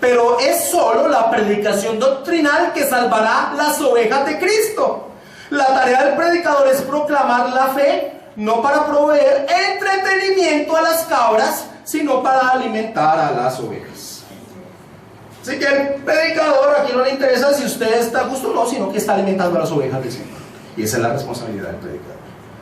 pero es solo la predicación doctrinal que salvará las ovejas de Cristo. La tarea del predicador es proclamar la fe, no para proveer entretenimiento a las cabras, sino para alimentar a las ovejas. Así que el predicador aquí no le interesa si usted está a gusto o no, sino que está alimentando a las ovejas del Señor. Y esa es la responsabilidad del predicador,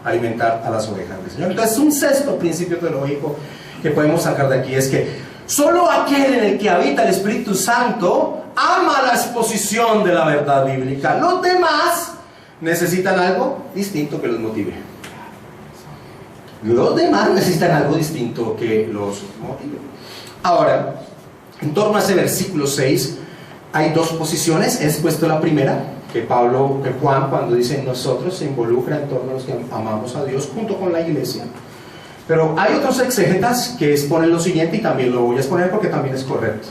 alimentar a las ovejas del Señor. Entonces, un sexto principio teológico que podemos sacar de aquí es que solo aquel en el que habita el Espíritu Santo ama la exposición de la verdad bíblica. Los demás necesitan algo distinto que los motive. Los demás necesitan algo distinto que los motive. Ahora, en torno a ese versículo 6, hay dos posiciones. He expuesto la primera, que Juan, cuando dice nosotros, se involucra en torno a los que amamos a Dios junto con la iglesia. Pero hay otros exégetas que exponen lo siguiente, y también lo voy a exponer porque también es correcto.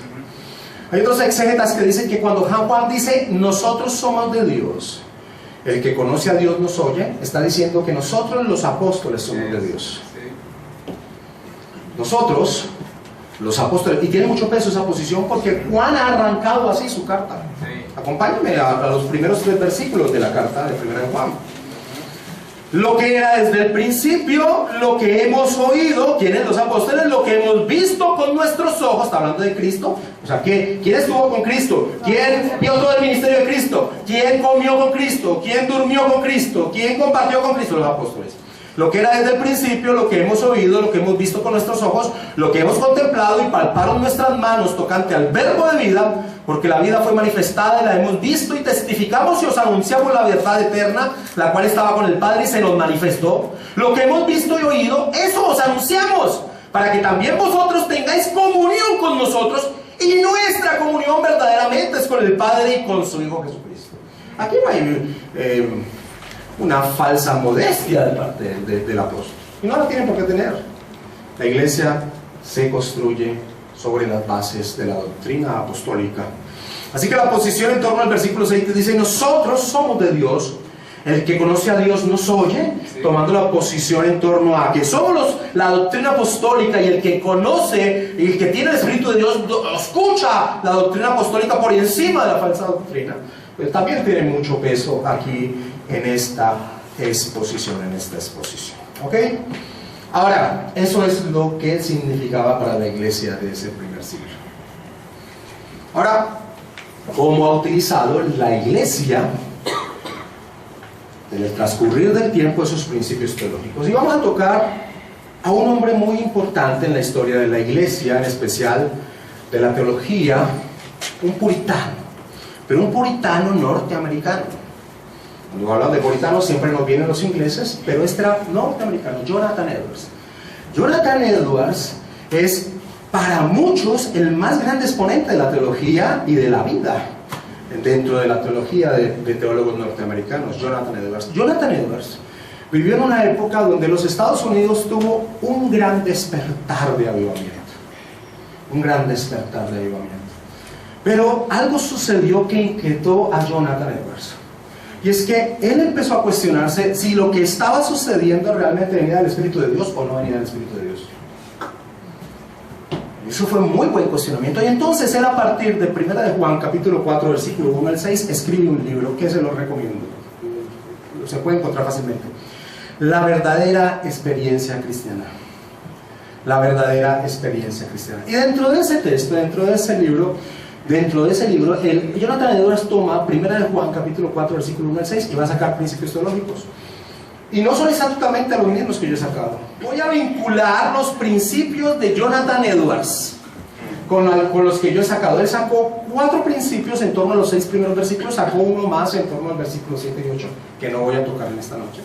Hay otros exégetas que dicen que cuando Juan dice nosotros somos de Dios, el que conoce a Dios nos oye, está diciendo que nosotros los apóstoles somos de Dios. Nosotros, los apóstoles, y tiene mucho peso esa posición porque Juan ha arrancado así su carta. Acompáñenme a los primeros 3 versículos de la carta de 1 Juan. Lo que era desde el principio, lo que hemos oído, ¿quiénes? Los apóstoles, lo que hemos visto con nuestros ojos, está hablando de Cristo. O sea, ¿quién estuvo con Cristo? ¿Quién vio todo el ministerio de Cristo? ¿Quién comió con Cristo? ¿Quién durmió con Cristo? ¿Quién compartió con Cristo? Los apóstoles. Lo que era desde el principio, lo que hemos oído, lo que hemos visto con nuestros ojos, lo que hemos contemplado y palparon nuestras manos tocante al verbo de vida, porque la vida fue manifestada y la hemos visto y testificamos y os anunciamos la verdad eterna, la cual estaba con el Padre y se nos manifestó. Lo que hemos visto y oído, eso os anunciamos, para que también vosotros tengáis comunión con nosotros, y nuestra comunión verdaderamente es con el Padre y con su Hijo Jesucristo. Aquí no hay una falsa modestia de parte del apóstol, y no la tienen por qué tener. La iglesia se construye sobre las bases de la doctrina apostólica. Así que la posición en torno al versículo 6 dice nosotros somos de Dios, el que conoce a Dios nos oye, tomando la posición en torno a que somos la doctrina apostólica, y el que conoce y el que tiene el Espíritu de Dios escucha la doctrina apostólica por encima de la falsa doctrina. Pero también tiene mucho peso aquí en esta exposición, ¿ok? Ahora, eso es lo que significaba para la iglesia de ese primer siglo. Ahora, ¿cómo ha utilizado la iglesia en el transcurrir del tiempo esos principios teológicos? Y vamos a tocar a un hombre muy importante en la historia de la iglesia, en especial de la teología, un puritano, pero un puritano norteamericano. Cuando hablan de puritanos siempre nos vienen los ingleses, pero este era norteamericano, Jonathan Edwards. Jonathan Edwards es para muchos el más grande exponente de la teología y de la vida dentro de la teología de teólogos norteamericanos. Jonathan Edwards vivió en una época donde los Estados Unidos tuvo un gran despertar de avivamiento. Un gran despertar de avivamiento. Pero algo sucedió que inquietó a Jonathan Edwards. Y es que él empezó a cuestionarse si lo que estaba sucediendo realmente venía del Espíritu de Dios o no venía del Espíritu de Dios. Eso fue un muy buen cuestionamiento. Y entonces él, a partir de 1 de Juan, capítulo 4, versículo 1 al 6, escribe un libro que se lo recomiendo. Se puede encontrar fácilmente. La verdadera experiencia cristiana. La verdadera experiencia cristiana. Y dentro de ese texto, dentro de ese libro, Jonathan Edwards toma 1 de Juan, capítulo 4, versículo 1 al 6, y va a sacar principios teológicos. Y no son exactamente los mismos que yo he sacado. Voy a vincular los principios de Jonathan Edwards con los que yo he sacado. Él sacó 4 principios en torno a los 6 primeros versículos, sacó uno más en torno al versículo 7 y 8, que no voy a tocar en esta noche.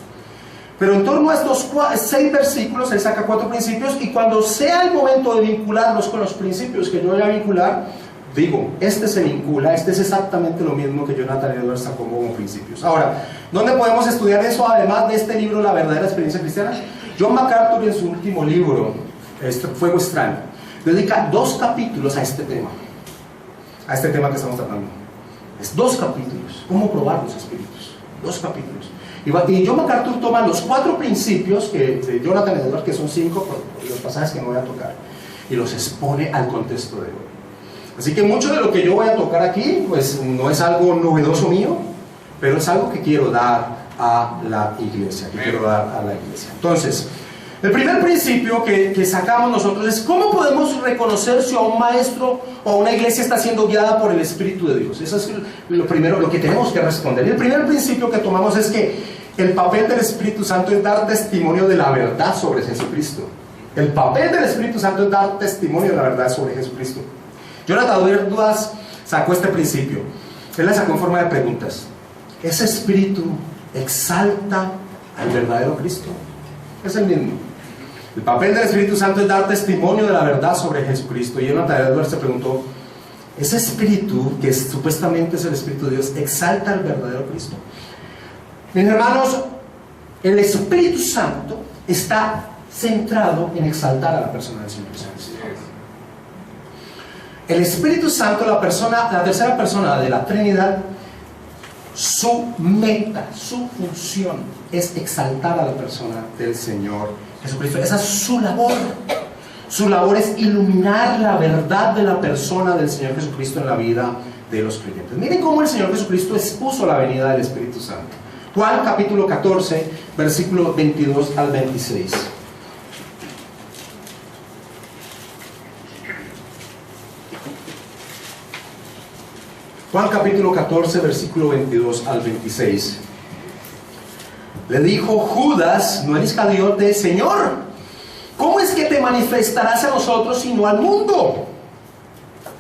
Pero en torno a estos 6 versículos, él saca 4 principios, y cuando sea el momento de vincularlos con los principios que yo voy a vincular, digo, este se vincula, este es exactamente lo mismo que Jonathan Edwards sacó como principios. Ahora, ¿dónde podemos estudiar eso además de este libro, La verdadera experiencia cristiana? John MacArthur, en su último libro, Fuego Extraño, dedica 2 capítulos a este tema que estamos tratando. Es 2 capítulos, cómo probar los espíritus, 2 capítulos. Y John MacArthur toma los 4 principios de Jonathan Edwards, que son 5 por los pasajes que no voy a tocar, y los expone al contexto de hoy. Así que mucho de lo que yo voy a tocar aquí, pues no es algo novedoso mío, pero es algo que quiero dar a la iglesia, Entonces, el primer principio que sacamos nosotros es cómo podemos reconocer si a un maestro o a una iglesia está siendo guiada por el Espíritu de Dios. Eso es lo primero, lo que tenemos que responder. Y el primer principio que tomamos es que el papel del Espíritu Santo es dar testimonio de la verdad sobre Jesucristo. El papel del Espíritu Santo es dar testimonio de la verdad sobre Jesucristo. Jonathan Edwards sacó este principio. Él la sacó en forma de preguntas. ¿Ese espíritu exalta al verdadero Cristo? Es el mismo. El papel del Espíritu Santo es dar testimonio de la verdad sobre Jesucristo. Y Jonathan Edwards se preguntó, ¿ese espíritu, que supuestamente es el Espíritu de Dios, exalta al verdadero Cristo? Mis hermanos, el Espíritu Santo está centrado en exaltar a la persona del Señor Jesucristo. El Espíritu Santo, la tercera persona de la Trinidad, su meta, su función es exaltar a la persona del Señor Jesucristo. Esa es su labor. Su labor es iluminar la verdad de la persona del Señor Jesucristo en la vida de los creyentes. Miren cómo el Señor Jesucristo expuso la venida del Espíritu Santo. Juan capítulo 14, versículos 22 al 26. Juan capítulo 14, versículo 22 al 26. Le dijo Judas, no el Iscariote, Señor, ¿cómo es que te manifestarás a nosotros y no al mundo?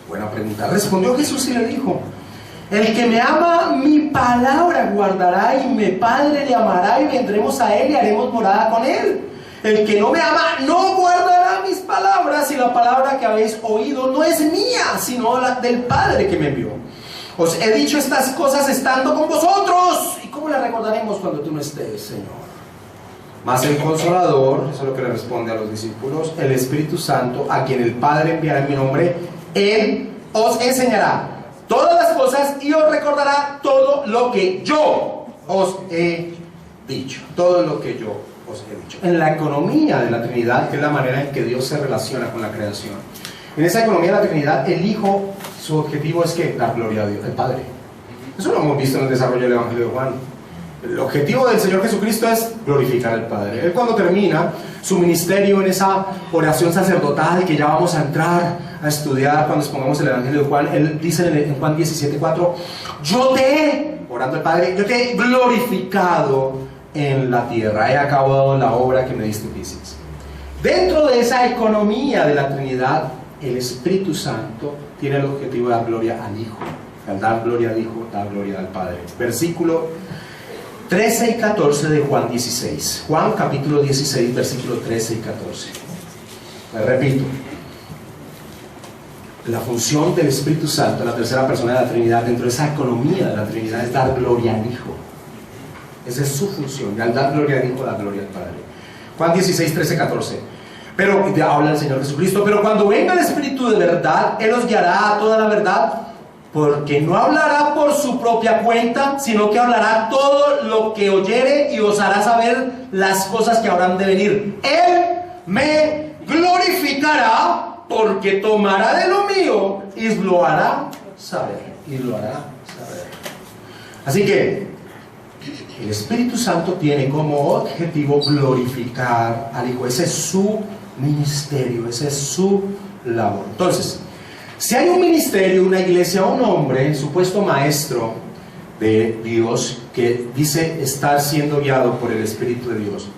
Buena pregunta. Respondió Jesús y le dijo, el que me ama, mi palabra guardará, y mi Padre le amará, y vendremos a él y haremos morada con él. El que no me ama no guardará mis palabras, y la palabra que habéis oído no es mía, sino la del Padre que me envió. Os he dicho estas cosas estando con vosotros. ¿Y cómo las recordaremos cuando tú no estés, Señor? Mas el Consolador, eso es lo que le responde a los discípulos, el Espíritu Santo, a quien el Padre enviará en mi nombre, Él os enseñará todas las cosas y os recordará todo lo que yo os he dicho. Todo lo que yo os he dicho. En la economía de la Trinidad, que es la manera en que Dios se relaciona con la creación, en esa economía de la Trinidad, el Hijo, su objetivo es que dar gloria a Dios, el Padre. Eso lo hemos visto en el desarrollo del Evangelio de Juan. El objetivo del Señor Jesucristo es glorificar al Padre. Él, cuando termina su ministerio en esa oración sacerdotal que ya vamos a entrar a estudiar cuando expongamos el Evangelio de Juan, Él dice en Juan 17:4, yo te he, orando al Padre, yo te he glorificado en la tierra, he acabado la obra que me diste que hiciste. Dentro de esa economía de la Trinidad, el Espíritu Santo tiene el objetivo de dar gloria al Hijo. Al dar gloria al Hijo, dar gloria al Padre. Versículo 13 y 14 de Juan 16. Juan capítulo 16, versículos 13 y 14. Les repito. La función del Espíritu Santo, la tercera persona de la Trinidad, dentro de esa economía de la Trinidad, es dar gloria al Hijo. Esa es su función. Y al dar gloria al Hijo, da gloria al Padre. Juan 16, 13, 14. Pero, habla el Señor Jesucristo, pero cuando venga el Espíritu de verdad, Él os guiará a toda la verdad, porque no hablará por su propia cuenta, sino que hablará todo lo que oyere y os hará saber las cosas que habrán de venir. Él me glorificará, porque tomará de lo mío y lo hará saber. Así que el Espíritu Santo tiene como objetivo glorificar al Hijo. Ese es su ministerio, esa es su labor. Entonces, si hay un ministerio, una iglesia, un hombre, supuesto maestro de Dios, que dice estar siendo guiado por el Espíritu de Dios,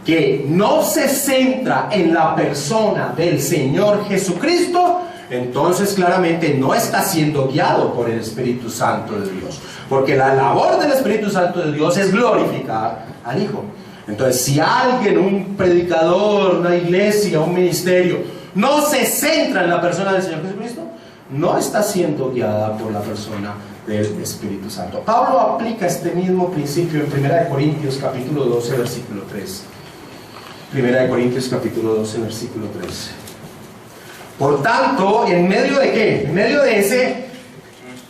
que no se centra en la persona del Señor Jesucristo, entonces claramente no está siendo guiado por el Espíritu Santo de Dios, porque la labor del Espíritu Santo de Dios es glorificar al Hijo. Entonces, si alguien, un predicador, una iglesia, un ministerio, no se centra en la persona del Señor Jesucristo, no está siendo guiada por la persona del Espíritu Santo. Pablo aplica este mismo principio en 1 Corintios capítulo 12, versículo 3. 1 Corintios capítulo 12, versículo 3. Por tanto, ¿en medio de qué? En medio de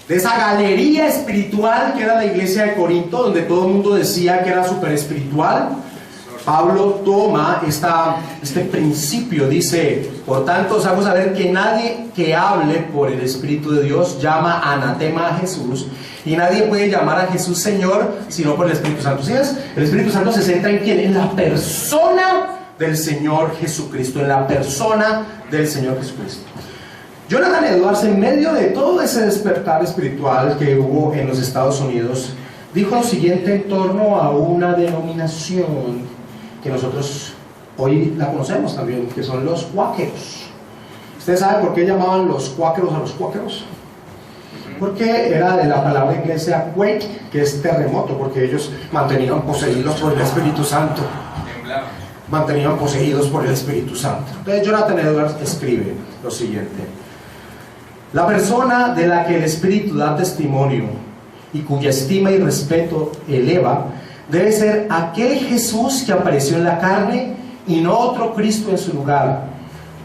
esa galería espiritual que era la iglesia de Corinto, donde todo el mundo decía que era súper espiritual, Pablo toma este principio, dice: por tanto os hago saber que nadie que hable por el Espíritu de Dios llama anatema a Jesús, y nadie puede llamar a Jesús Señor sino por el Espíritu Santo. ¿Sí es? El Espíritu Santo se centra en ¿quién? En la persona del Señor Jesucristo, en la persona del Señor Jesucristo. Jonathan Edwards, en medio de todo ese despertar espiritual que hubo en los Estados Unidos, dijo lo siguiente en torno a una denominación que nosotros hoy la conocemos también, que son los cuáqueros. ¿Ustedes saben por qué llamaban los cuáqueros a los cuáqueros? Porque era de la palabra inglesa quake, que es terremoto, porque ellos mantenían poseídos por el Espíritu Santo. Mantenían poseídos por el Espíritu Santo. Entonces Jonathan Edwards escribe lo siguiente: la persona de la que el Espíritu da testimonio y cuya estima y respeto eleva, debe ser aquel Jesús que apareció en la carne y no otro Cristo en su lugar,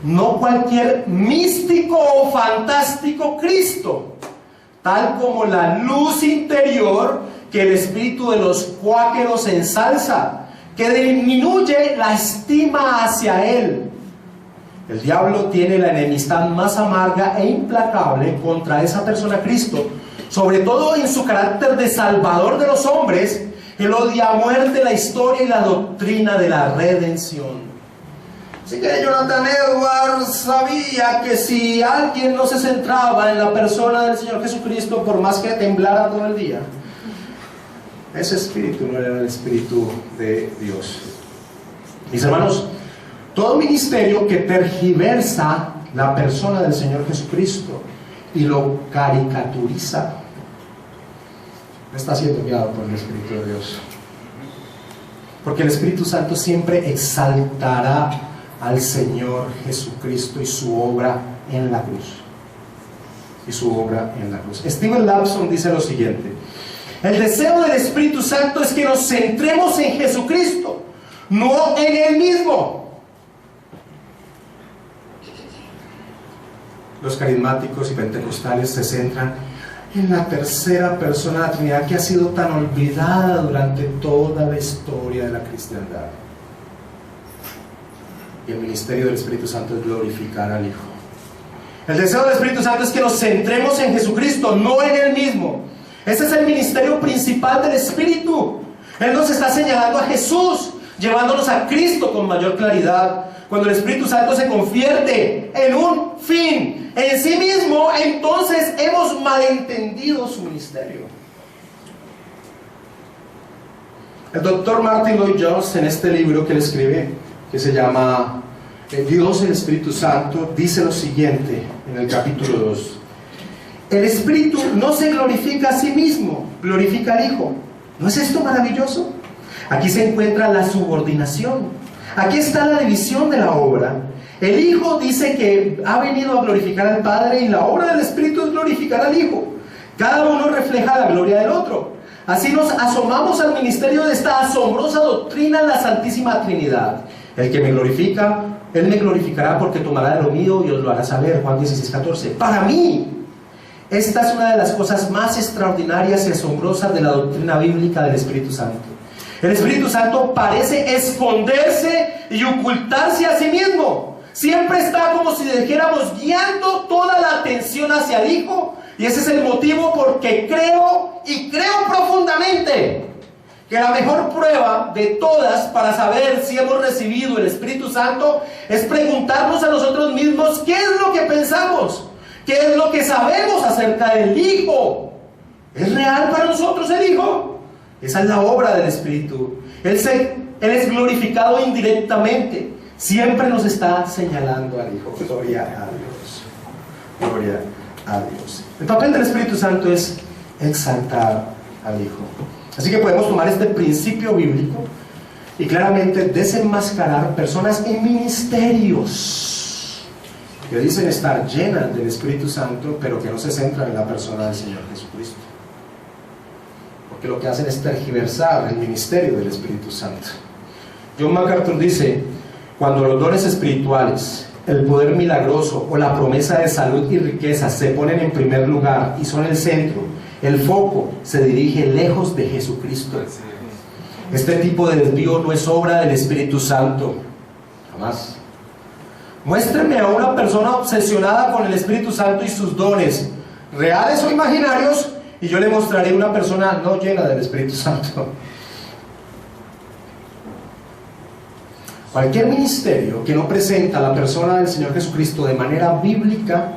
no cualquier místico o fantástico Cristo, tal como la luz interior que el espíritu de los cuáqueros ensalza, que disminuye la estima hacia él. El diablo tiene la enemistad más amarga e implacable contra esa persona Cristo, sobre todo en su carácter de salvador de los hombres. Él odia a muerte la historia y la doctrina de la redención. Así que Jonathan Edwards sabía que si alguien no se centraba en la persona del Señor Jesucristo, por más que temblara todo el día, ese espíritu no era el espíritu de Dios. Mis hermanos, todo ministerio que tergiversa la persona del Señor Jesucristo y lo caricaturiza, no está siendo guiado por el Espíritu de Dios. Porque el Espíritu Santo siempre exaltará al Señor Jesucristo y su obra en la cruz. Stephen Lapson dice lo siguiente: el deseo del Espíritu Santo es que nos centremos en Jesucristo, no en Él mismo. Los carismáticos y pentecostales se centran en la tercera persona de la Trinidad, que ha sido tan olvidada durante toda la historia de la cristiandad. Y el ministerio del Espíritu Santo es glorificar al Hijo. El deseo del Espíritu Santo es que nos centremos en Jesucristo, no en Él mismo. Ese es el ministerio principal del Espíritu. Él nos está señalando a Jesús, llevándonos a Cristo con mayor claridad. Cuando el Espíritu Santo se convierte en un fin en sí mismo, entonces hemos malentendido su ministerio. El doctor Martin Lloyd-Jones, en este libro que él escribe, que se llama Dios, el Espíritu Santo, dice lo siguiente en el capítulo 2: el Espíritu no se glorifica a sí mismo, glorifica al Hijo. ¿No es esto maravilloso? Aquí se encuentra la subordinación. Aquí está la división de la obra. El Hijo dice que ha venido a glorificar al Padre, y la obra del Espíritu es glorificar al Hijo. Cada uno refleja la gloria del otro. Así nos asomamos al ministerio de esta asombrosa doctrina en la Santísima Trinidad. El que me glorifica, Él me glorificará porque tomará de lo mío y os lo hará saber. Juan 16:14. Para mí, esta es una de las cosas más extraordinarias y asombrosas de la doctrina bíblica del Espíritu Santo. El Espíritu Santo parece esconderse y ocultarse a sí mismo. Siempre está como si dijéramos guiando toda la atención hacia el Hijo. Y ese es el motivo porque creo profundamente que la mejor prueba de todas para saber si hemos recibido el Espíritu Santo es preguntarnos a nosotros mismos qué es lo que pensamos, qué es lo que sabemos acerca del Hijo. ¿Es real para nosotros el Hijo? Esa es la obra del Espíritu. Él es glorificado indirectamente. Siempre nos está señalando al Hijo. Gloria a Dios. Gloria a Dios. El papel del Espíritu Santo es exaltar al Hijo. Así que podemos tomar este principio bíblico y claramente desenmascarar personas en ministerios que dicen estar llenas del Espíritu Santo, pero que no se centran en la persona del Señor Jesucristo. Porque lo que hacen es tergiversar el ministerio del Espíritu Santo. John MacArthur dice: cuando los dones espirituales, el poder milagroso o la promesa de salud y riqueza se ponen en primer lugar y son el centro, el foco se dirige lejos de Jesucristo. Este tipo de desvío no es obra del Espíritu Santo, jamás. Muéstrenme a una persona obsesionada con el Espíritu Santo y sus dones, reales o imaginarios, y yo le mostraré una persona no llena del Espíritu Santo. Cualquier ministerio que no presenta a la persona del Señor Jesucristo de manera bíblica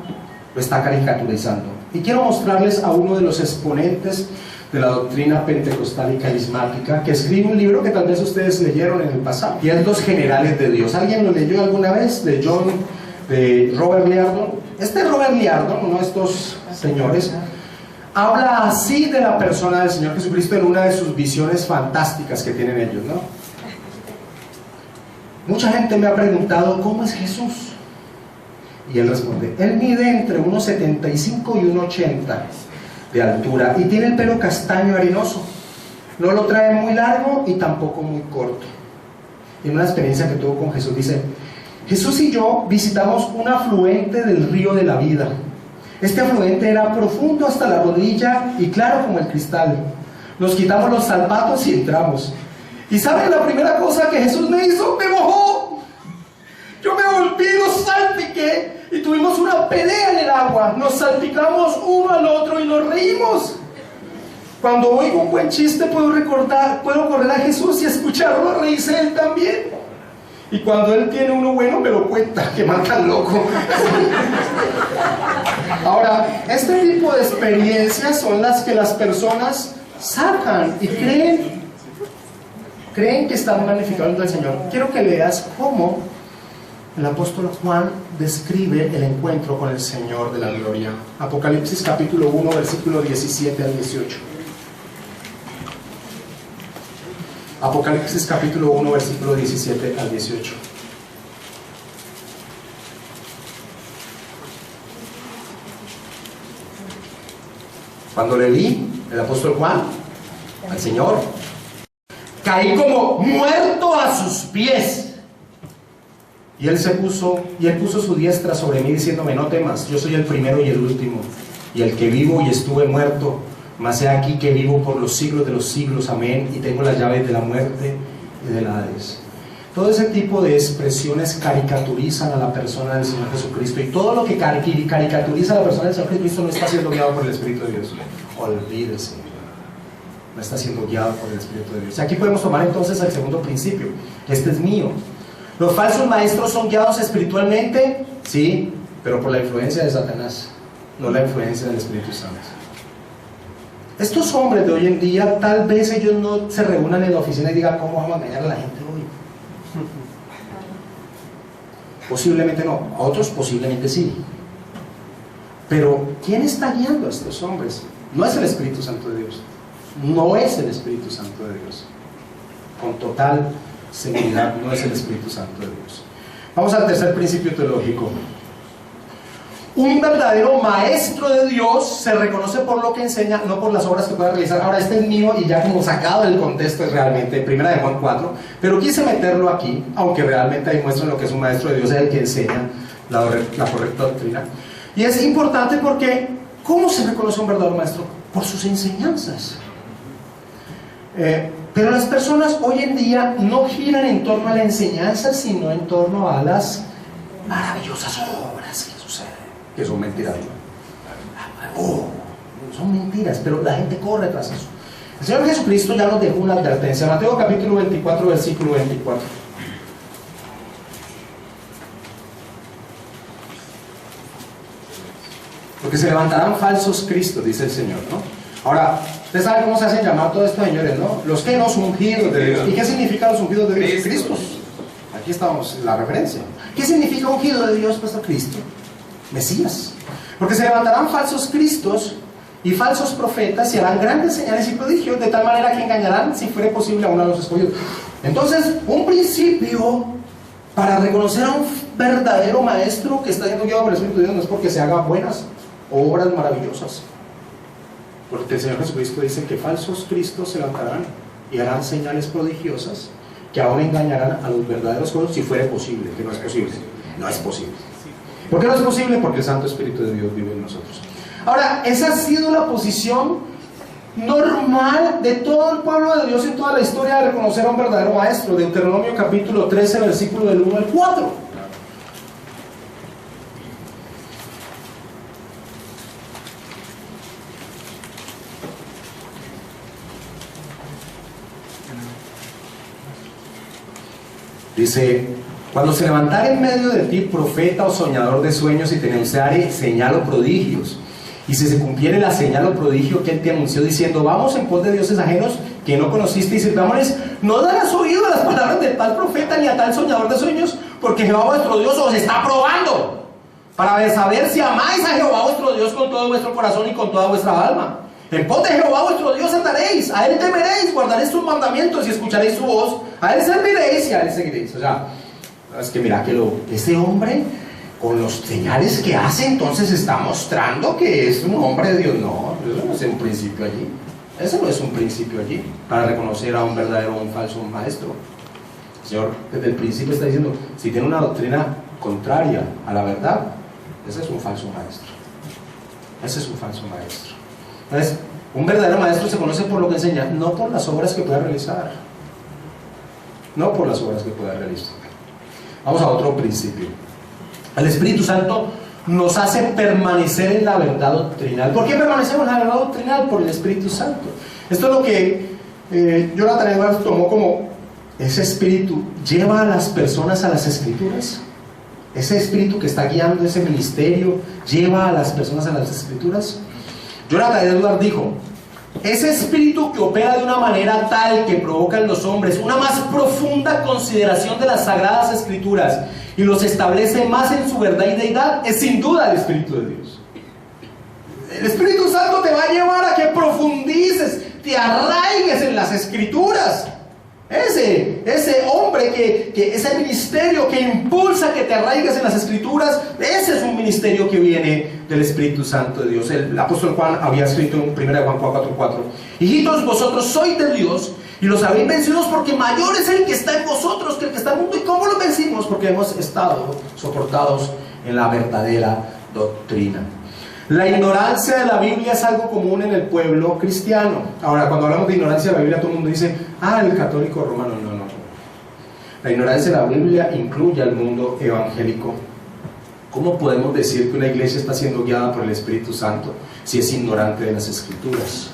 lo está caricaturizando. Y quiero mostrarles a uno de los exponentes de la doctrina pentecostal y carismática, que escribe un libro que tal vez ustedes leyeron en el pasado, y es Los Generales de Dios. ¿Alguien lo leyó alguna vez? De Robert Liardon. Robert Liardon, uno de estos señores, habla así de la persona del Señor Jesucristo en una de sus visiones fantásticas que tienen ellos, ¿no? Mucha gente me ha preguntado: ¿cómo es Jesús? Y él responde: Él mide entre 1,75 y 1,80 de altura y tiene el pelo castaño arenoso. No lo trae muy largo y tampoco muy corto. Y en una experiencia que tuvo con Jesús dice: Jesús y yo visitamos un afluente del río de la vida. Este afluente era profundo hasta la rodilla y claro como el cristal. Nos quitamos los zapatos y entramos. ¿Y saben la primera cosa que Jesús me hizo? ¡Me mojó! Yo me volví, lo salpiqué y tuvimos una pelea en el agua. Nos salpicamos uno al otro y nos reímos. Cuando oigo un buen chiste puedo correr a Jesús y escucharlo reírse él también. Y cuando él tiene uno bueno me lo cuenta, que man tan loco. Ahora, este tipo de experiencias son las que las personas sacan y creen que están magnificando al Señor. Quiero que leas cómo el apóstol Juan describe el encuentro con el Señor de la gloria. Apocalipsis capítulo 1, versículo 17 al 18. Apocalipsis capítulo 1, versículo 17 al 18. Cuando le vi, el apóstol Juan, al Señor, caí como muerto a sus pies. Y él puso su diestra sobre mí diciéndome: no temas, yo soy el primero y el último, y el que vivo y estuve muerto, mas he aquí que vivo por los siglos de los siglos, amén, y tengo las llaves de la muerte y del Hades. Todo ese tipo de expresiones caricaturizan a la persona del Señor Jesucristo, y todo lo que caricaturiza a la persona del Señor Jesucristo no está siendo guiado por el Espíritu de Dios. Olvídese, no está siendo guiado por el Espíritu de Dios. Y aquí podemos tomar entonces el segundo principio. Este es mío. ¿Los falsos maestros son guiados espiritualmente? Sí, pero por la influencia de Satanás, no la influencia del Espíritu Santo. Estos hombres de hoy en día, tal vez ellos no se reúnan en la oficina y digan: ¿cómo vamos a engañar a la gente hoy? Posiblemente no, a otros posiblemente sí. Pero ¿quién está guiando a estos hombres? No es el Espíritu Santo de Dios. No es el Espíritu Santo de Dios. Con total seguridad, no es el Espíritu Santo de Dios. Vamos al tercer principio teológico. Un verdadero maestro de Dios se reconoce por lo que enseña, no por las obras que pueda realizar. Ahora, este es mío y ya como sacado del contexto es realmente Primera de Juan 4, pero quise meterlo aquí, aunque realmente ahí muestra lo que es un maestro de Dios, es el que enseña la correcta doctrina. Y es importante porque, ¿cómo se reconoce un verdadero maestro? Por sus enseñanzas. Pero las personas hoy en día no giran en torno a la enseñanza, sino en torno a las maravillosas obras que suceden, que son mentiras. Son mentiras, pero la gente corre tras eso. El Señor Jesucristo ya nos dejó una advertencia. Mateo capítulo 24, versículo 24. Porque se levantarán falsos cristos, dice el Señor, ¿no? Ahora, usted sabe cómo se hacen llamar todos estos señores, ¿no? Los que los ungidos de Dios. ¿Y qué significan los ungidos de Dios? Cristos. Aquí estamos, la referencia. ¿Qué significa ungido de Dios? Pues a Cristo, Mesías. Porque se levantarán falsos cristos y falsos profetas y harán grandes señales y prodigios, de tal manera que engañarán, si fuere posible, a uno de los escogidos. Entonces, un principio para reconocer a un verdadero maestro que está siendo guiado por el Espíritu de Dios no es porque se haga buenas obras maravillosas, porque el Señor Jesucristo dice que falsos cristos se levantarán y harán señales prodigiosas que aún engañarán a los verdaderos escogidos, si fuere posible, que no es posible. No es posible. ¿Por qué no es posible? Porque el Santo Espíritu de Dios vive en nosotros. Ahora, esa ha sido la posición normal de todo el pueblo de Dios en toda la historia, de reconocer a un verdadero maestro. Deuteronomio capítulo 13, versículo del 1 al 4. Dice: cuando se levantare en medio de ti profeta o soñador de sueños y te anunciare señal o prodigios, y si se cumpliere la señal o prodigio que él te anunció diciendo: vamos en pos de dioses ajenos que no conociste y sirvámonos, no darás oído a las palabras de tal profeta ni a tal soñador de sueños, porque Jehová vuestro Dios os está probando para saber si amáis a Jehová vuestro Dios con todo vuestro corazón y con toda vuestra alma. En pos de Jehová vuestro Dios andaréis, a él temeréis, guardaréis sus mandamientos y escucharéis su voz, a él serviréis y a él seguiréis. O sea, es que mira que ese hombre, con los señales que hace, entonces está mostrando que es un hombre de Dios. No, eso no es un principio allí. Ese no es un principio allí para reconocer a un verdadero o un falso maestro. El Señor desde el principio está diciendo: si tiene una doctrina contraria a la verdad, ese es un falso maestro. Ese es un falso maestro. Entonces, un verdadero maestro se conoce por lo que enseña, no por las obras que pueda realizar. No por las obras que pueda realizar. Vamos a otro principio. El Espíritu Santo nos hace permanecer en la verdad doctrinal. ¿Por qué permanecemos en la verdad doctrinal? Por el Espíritu Santo. Esto es lo que Jonathan Edwards tomó como: ese Espíritu lleva a las personas a las Escrituras. Ese Espíritu que está guiando ese ministerio lleva a las personas a las Escrituras. Jonathan Edwards dijo: ese espíritu que opera de una manera tal que provoca en los hombres una más profunda consideración de las Sagradas Escrituras y los establece más en su verdad y deidad, es sin duda el Espíritu de Dios. El Espíritu Santo te va a llevar a que profundices, te arraigues en las Escrituras. Ese hombre ese ministerio que impulsa que te arraigas en las Escrituras, ese es un ministerio que viene del Espíritu Santo de Dios. El apóstol Juan había escrito en 1 Juan 4:4: hijitos, vosotros sois de Dios y los habéis vencidos, porque mayor es el que está en vosotros que el que está en el mundo. ¿Y cómo lo vencimos? Porque hemos estado soportados en la verdadera doctrina. La ignorancia de la Biblia es algo común en el pueblo cristiano. Ahora, cuando hablamos de ignorancia de la Biblia, todo el mundo dice: el católico romano. No. La ignorancia de la Biblia incluye al mundo evangélico. ¿Cómo podemos decir que una iglesia está siendo guiada por el Espíritu Santo si es ignorante de las Escrituras?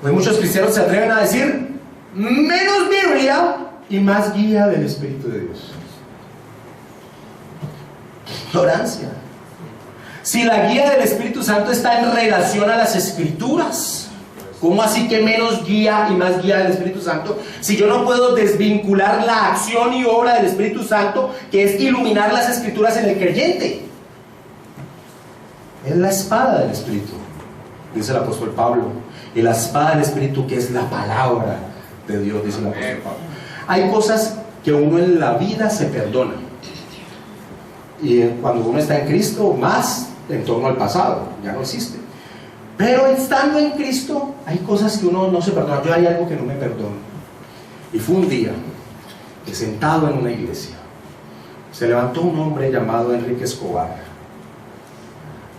Pues muchos cristianos se atreven a decir: menos Biblia y más guía del Espíritu de Dios. Ignorancia. Si la guía del Espíritu Santo está en relación a las Escrituras, ¿cómo así que menos guía y más guía del Espíritu Santo? Si yo no puedo desvincular la acción y obra del Espíritu Santo, que es iluminar las Escrituras en el creyente. Es la espada del Espíritu, dice el apóstol Pablo. Y la espada del Espíritu, que es la palabra de Dios, dice el apóstol Pablo. Hay cosas que uno en la vida se perdona. Y cuando uno está en Cristo, más en torno al pasado, ya no existe. Pero estando en Cristo, hay cosas que uno no se perdona. Yo hay algo que no me perdono. Y fue un día que, sentado en una iglesia, se levantó un hombre llamado Enrique Escobar.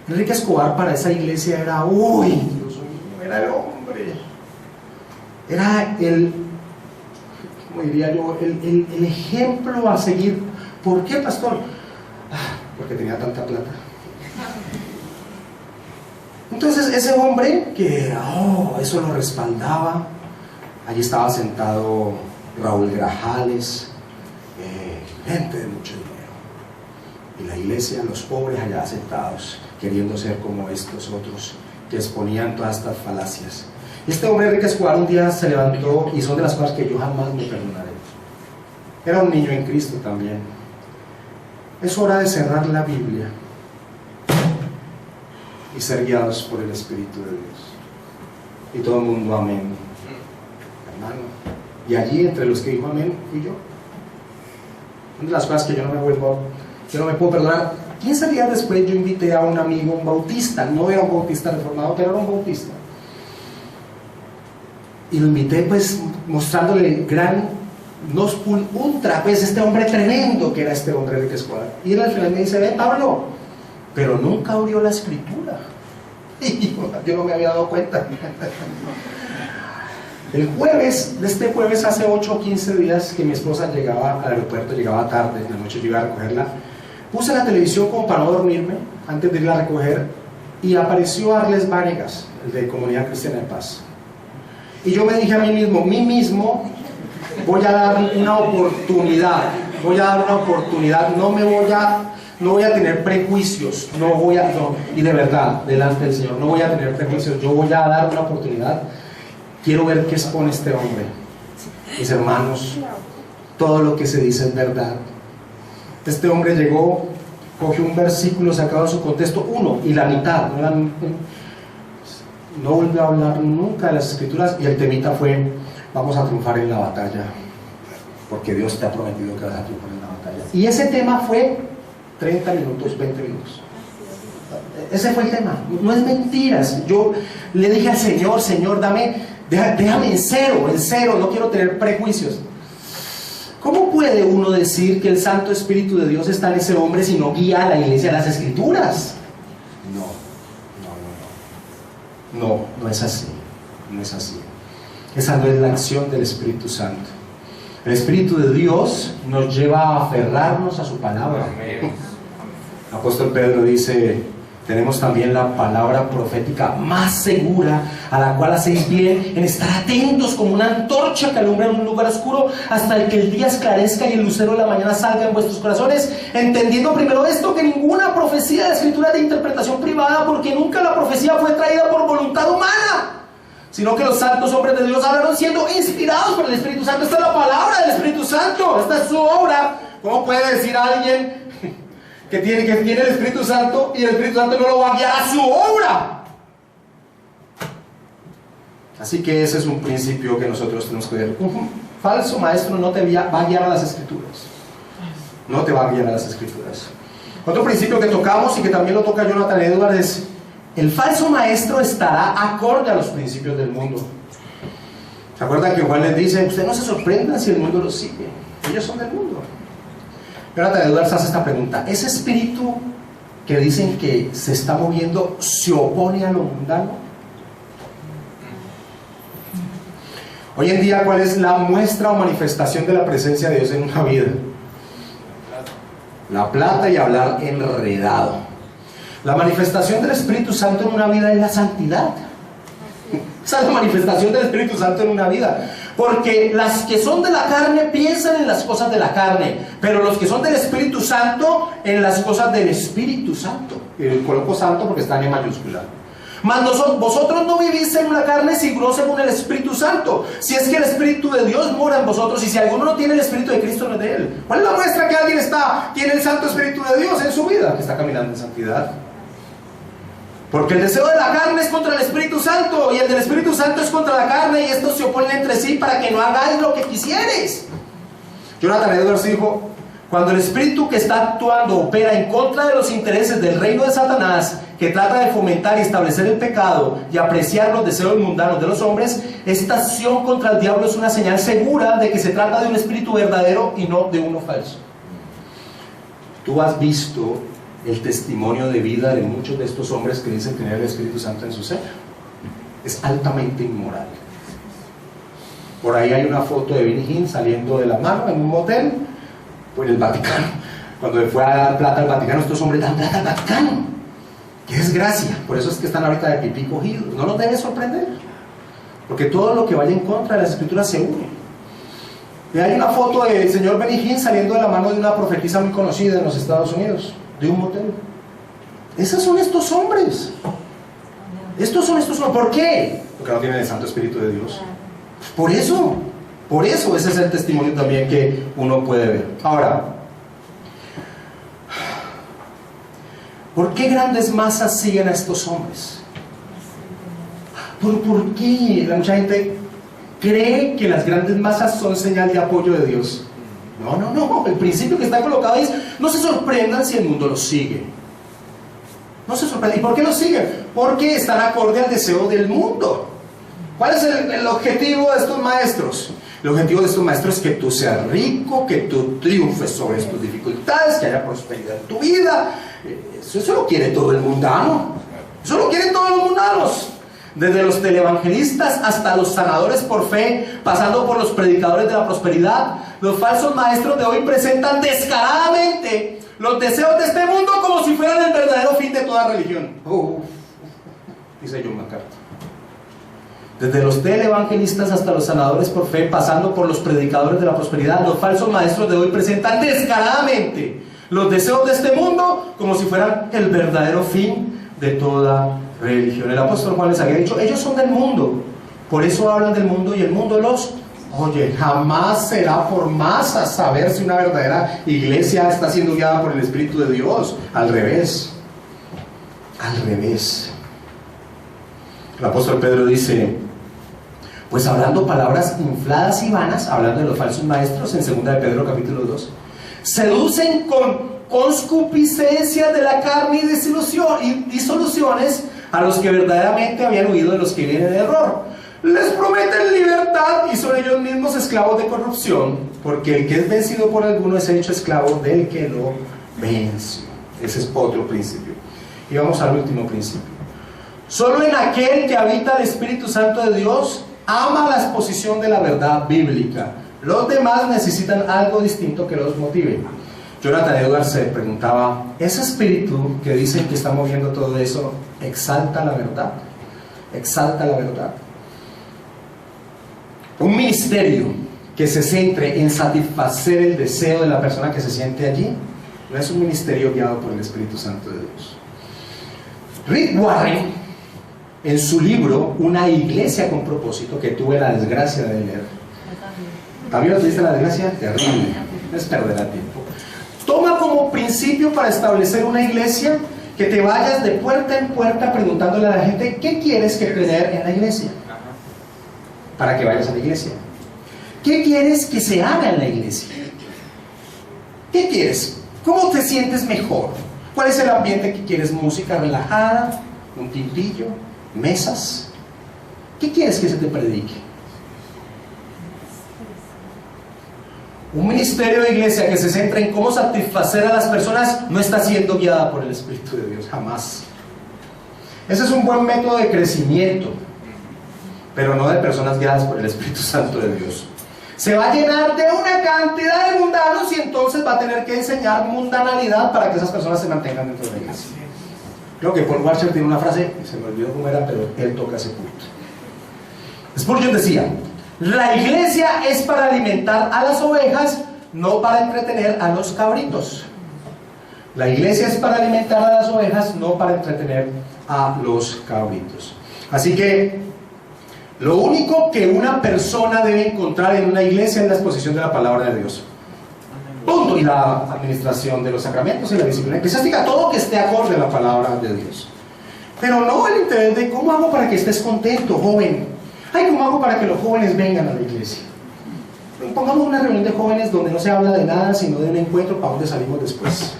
Enrique Escobar para esa iglesia era, uy, Dios mío, era el hombre. Era el, como diría yo, el ejemplo a seguir. ¿Por qué, pastor? Porque tenía tanta plata. Entonces ese hombre que eso lo respaldaba. Allí estaba sentado Raúl Grajales, gente de mucho dinero, y la iglesia, los pobres allá sentados, queriendo ser como estos otros que exponían todas estas falacias. Este hombre Enrique Escobar un día se levantó, y son de las cosas que yo jamás me perdonaré. Era un niño en Cristo también. Es hora de cerrar la Biblia y ser guiados por el Espíritu de Dios. Y todo el mundo, amén, hermano. Y allí, entre los que dijo amén, fui yo. Una de las cosas que yo no me puedo perdonar. 15 días después yo invité a un amigo, un bautista. No era un bautista reformado, pero era un bautista. Y lo invité, pues, mostrándole el gran nos pul ultra, pues, este hombre tremendo que era este hombre Enrique Escobar. Y él al final me dice, Pablo, pero nunca abrió la escritura. Y yo no me había dado cuenta. El jueves, de este jueves, hace 8 o 15 días que mi esposa llegaba al aeropuerto, llegaba tarde, en la noche yo iba a recogerla, puse la televisión como para no dormirme, antes de irla a recoger, y apareció Arles Vanegas, el de Comunidad Cristiana de Paz. Y yo me dije a mí mismo, voy a dar una oportunidad, no voy a tener prejuicios, y de verdad, delante del Señor, no voy a tener prejuicios, yo voy a dar una oportunidad. Quiero ver qué expone este hombre. Mis hermanos, todo lo que se dice es verdad. Este hombre llegó, cogió un versículo sacado de su contexto, uno, y la mitad, no volvió a hablar nunca de las Escrituras, y el temita fue, vamos a triunfar en la batalla, porque Dios te ha prometido que vas a triunfar en la batalla. Y ese tema fue 30 minutos, 20 minutos. Ese fue el tema, no es mentiras. Yo le dije al Señor, déjame en cero, no quiero tener prejuicios. ¿Cómo puede uno decir que el Santo Espíritu de Dios está en ese hombre si no guía a la iglesia a las Escrituras? No es así, no es así. Esa no es la acción del Espíritu Santo. El Espíritu de Dios nos lleva a aferrarnos a su palabra. El apóstol Pedro dice, tenemos también la palabra profética más segura, a la cual hacéis bien en estar atentos como una antorcha que alumbra en un lugar oscuro hasta que el día esclarezca y el lucero de la mañana salga en vuestros corazones, entendiendo primero esto, que ninguna profecía de Escritura es de interpretación privada, porque nunca la profecía fue traída por voluntad humana, sino que los santos hombres de Dios hablaron siendo inspirados por el Espíritu Santo. Esta es la palabra del Espíritu Santo, esta es su obra. ¿Cómo puede decir alguien que tiene el Espíritu Santo y el Espíritu Santo no lo va a guiar a su obra? Así que ese es un principio que nosotros tenemos que ver. Un falso maestro no te va a guiar a las Escrituras. No te va a guiar a las Escrituras. Otro principio que tocamos y que también lo toca Jonathan Edwards es: el falso maestro estará acorde a los principios del mundo. ¿Se acuerdan que Juan les dice, usted no se sorprenda si el mundo los sigue? Ellos son del mundo. Jonathan Edwards hace esta pregunta: ¿ese espíritu que dicen que se está moviendo se opone a lo mundano? Hoy en día, ¿cuál es la muestra o manifestación de la presencia de Dios en una vida? La plata y hablar enredado. La manifestación del Espíritu Santo en una vida es la santidad. Esa es la manifestación del Espíritu Santo en una vida. Porque las que son de la carne piensan en las cosas de la carne, pero los que son del Espíritu Santo en las cosas del Espíritu Santo. Y coloco santo porque está en mayúscula. Mas vosotros no vivís en la carne, sino según el Espíritu Santo. Si es que el Espíritu de Dios mora en vosotros, y si alguno no tiene el Espíritu de Cristo, no es de él. ¿Cuál es la muestra que alguien tiene el Santo Espíritu de Dios en su vida? Que está caminando en santidad. Porque el deseo de la carne es contra el Espíritu Santo, y el del Espíritu Santo es contra la carne, y estos se oponen entre sí para que no hagáis lo que quisieres. Jonathan Edwards dijo: Cuando el espíritu que está actuando opera en contra de los intereses del reino de Satanás, que trata de fomentar y establecer el pecado y apreciar los deseos mundanos de los hombres, esta acción contra el diablo es una señal segura de que se trata de un espíritu verdadero y no de uno falso. Tú has visto el testimonio de vida de muchos de estos hombres que dicen tener el Espíritu Santo en su ser. Es altamente inmoral. Por ahí hay una foto de Benny Hinn saliendo de la mano en un motel, pues en el Vaticano. Cuando le fue a dar plata al Vaticano, estos hombres dan plata al Vaticano. ¡Qué desgracia! Por eso es que están ahorita de pipí cogidos. No nos debe sorprender, porque todo lo que vaya en contra de las Escrituras se une. Y hay una foto del señor Benny Hinn saliendo de la mano de una profetisa muy conocida en los Estados Unidos, de un motel. Esos son estos hombres. Estos son estos hombres. ¿Por qué? Porque no tienen el Santo Espíritu de Dios. Por eso ese es el testimonio también que uno puede ver. Ahora, ¿por qué grandes masas siguen a estos hombres? ¿Por qué? Mucha gente cree que las grandes masas son señal de apoyo de Dios. No, el principio que está colocado es: no se sorprendan si el mundo los sigue. No se sorprendan. ¿Y por qué los siguen? Porque están acorde al deseo del mundo. ¿Cuál es el objetivo de estos maestros? El objetivo de estos maestros es que tú seas rico, que tú triunfes sobre tus dificultades, que haya prosperidad en tu vida. Eso lo quiere todo el mundano. Eso lo quieren todos los mundanos. Desde los televangelistas hasta los sanadores por fe, pasando por los predicadores de la prosperidad, los falsos maestros de hoy presentan descaradamente los deseos de este mundo como si fueran el verdadero fin de toda religión. Dice John MacArthur. Desde los televangelistas hasta los sanadores por fe, pasando por los predicadores de la prosperidad, los falsos maestros de hoy presentan descaradamente los deseos de este mundo como si fueran el verdadero fin de toda religión. El apóstol Juan les había dicho: ellos son del mundo, por eso hablan del mundo y el mundo los oye. Jamás será por masas saber si una verdadera iglesia está siendo guiada por el Espíritu de Dios. Al revés. El apóstol Pedro dice: pues hablando palabras infladas y vanas, hablando de los falsos maestros, en 2 de Pedro capítulo 2, seducen con concupiscencia de la carne y disoluciones a los que verdaderamente habían huido de los que vienen de error. Les prometen libertad y son ellos mismos esclavos de corrupción, porque el que es vencido por alguno es hecho esclavo del que lo venció. Ese es otro principio. Y vamos al último principio. Solo en aquel que habita el Espíritu Santo de Dios ama la exposición de la verdad bíblica. Los demás necesitan algo distinto que los motive. Jonathan Edwards se preguntaba: ¿ese espíritu que dicen que está moviendo todo eso exalta la verdad? ¿Exalta la verdad? Un ministerio que se centre en satisfacer el deseo de la persona que se siente allí no es un ministerio guiado por el Espíritu Santo de Dios. Rick Warren, en su libro Una iglesia con propósito, que tuve la desgracia de leer, ¿también lo tuviste la desgracia? Terrible, es perder el tiempo. Toma como principio para establecer una iglesia que te vayas de puerta en puerta preguntándole a la gente: ¿qué quieres que creer en la iglesia? Para que vayas a la iglesia. ¿Qué quieres que se haga en la iglesia? ¿Qué quieres? ¿Cómo te sientes mejor? ¿Cuál es el ambiente que quieres? ¿Música relajada? ¿Un tintillo? ¿Mesas? ¿Qué quieres que se te predique? Un ministerio de iglesia que se centra en cómo satisfacer a las personas no está siendo guiada por el Espíritu de Dios, jamás. Ese es un buen método de crecimiento, pero no de personas guiadas por el Espíritu Santo de Dios. Se va a llenar de una cantidad de mundanos y entonces va a tener que enseñar mundanalidad para que esas personas se mantengan dentro de la iglesia. Creo que Paul Washer tiene una frase, se me olvidó cómo era, pero él toca ese punto. Spurgeon decía: la iglesia es para alimentar a las ovejas, no para entretener a los cabritos. La iglesia es para alimentar a las ovejas, no para entretener a los cabritos. Así que lo único que una persona debe encontrar en una iglesia es la exposición de la palabra de Dios. Punto. Y la administración de los sacramentos y la disciplina eclesiástica, todo que esté acorde a la palabra de Dios. Pero no el interés de cómo hago para que estés contento, joven. Ay, ¿cómo hago para que los jóvenes vengan a la iglesia? Pongamos una reunión de jóvenes donde no se habla de nada, sino de un encuentro para donde salimos después.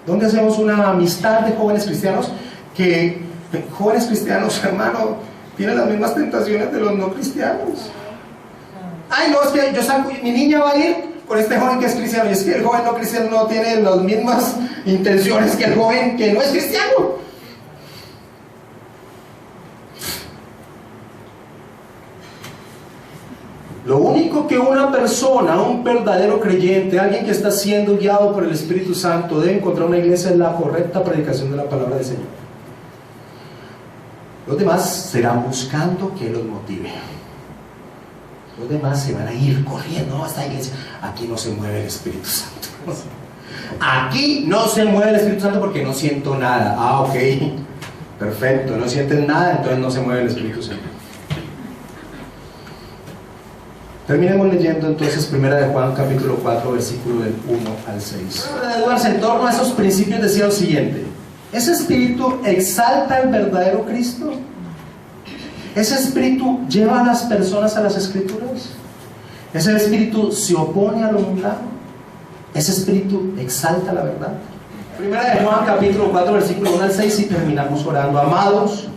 Donde hacemos una amistad de jóvenes cristianos que, jóvenes cristianos, hermano, tienen las mismas tentaciones de los no cristianos. Ay, no, es que yo saco, mi niña va a ir con este joven que es cristiano, y es que el joven no cristiano no tiene las mismas intenciones que el joven que no es cristiano. Lo único que una persona, un verdadero creyente, alguien que está siendo guiado por el Espíritu Santo, debe encontrar en una iglesia es la correcta predicación de la palabra del Señor. Los demás serán buscando que los motive. Los demás se van a ir corriendo a esta iglesia. Aquí no se mueve el Espíritu Santo. Aquí no se mueve el Espíritu Santo porque no siento nada. Ah, ok, perfecto, no sienten nada, entonces no se mueve el Espíritu Santo. Terminemos leyendo entonces 1 de Juan capítulo 4 versículo del 1 al 6. Edwards, en torno a esos principios decía lo siguiente: ¿ese espíritu exalta al verdadero Cristo? ¿Ese espíritu lleva a las personas a las Escrituras? ¿Ese espíritu se opone a lo mundano? ¿Ese espíritu exalta la verdad? 1 de Juan capítulo 4 versículo 1 al 6 y terminamos orando. Amados,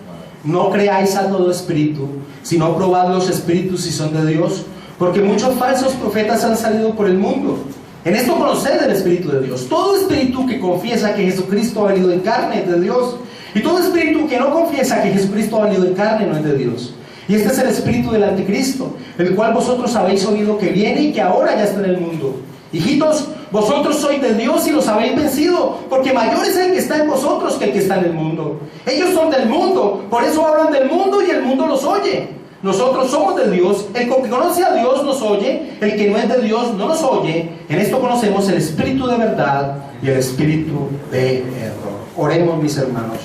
no creáis a todo espíritu, sino probad los espíritus si son de Dios, porque muchos falsos profetas han salido por el mundo. En esto conoced el Espíritu de Dios. Todo espíritu que confiesa que Jesucristo ha venido en carne es de Dios, y todo espíritu que no confiesa que Jesucristo ha venido en carne no es de Dios. Y este es el espíritu del anticristo, el cual vosotros habéis oído que viene y que ahora ya está en el mundo. Hijitos, vosotros sois de Dios y los habéis vencido, porque mayor es el que está en vosotros que el que está en el mundo. Ellos son del mundo, por eso hablan del mundo y el mundo los oye. Nosotros somos de Dios, el que conoce a Dios nos oye, el que no es de Dios no nos oye. En esto conocemos el espíritu de verdad y el espíritu de error. Oremos, mis hermanos.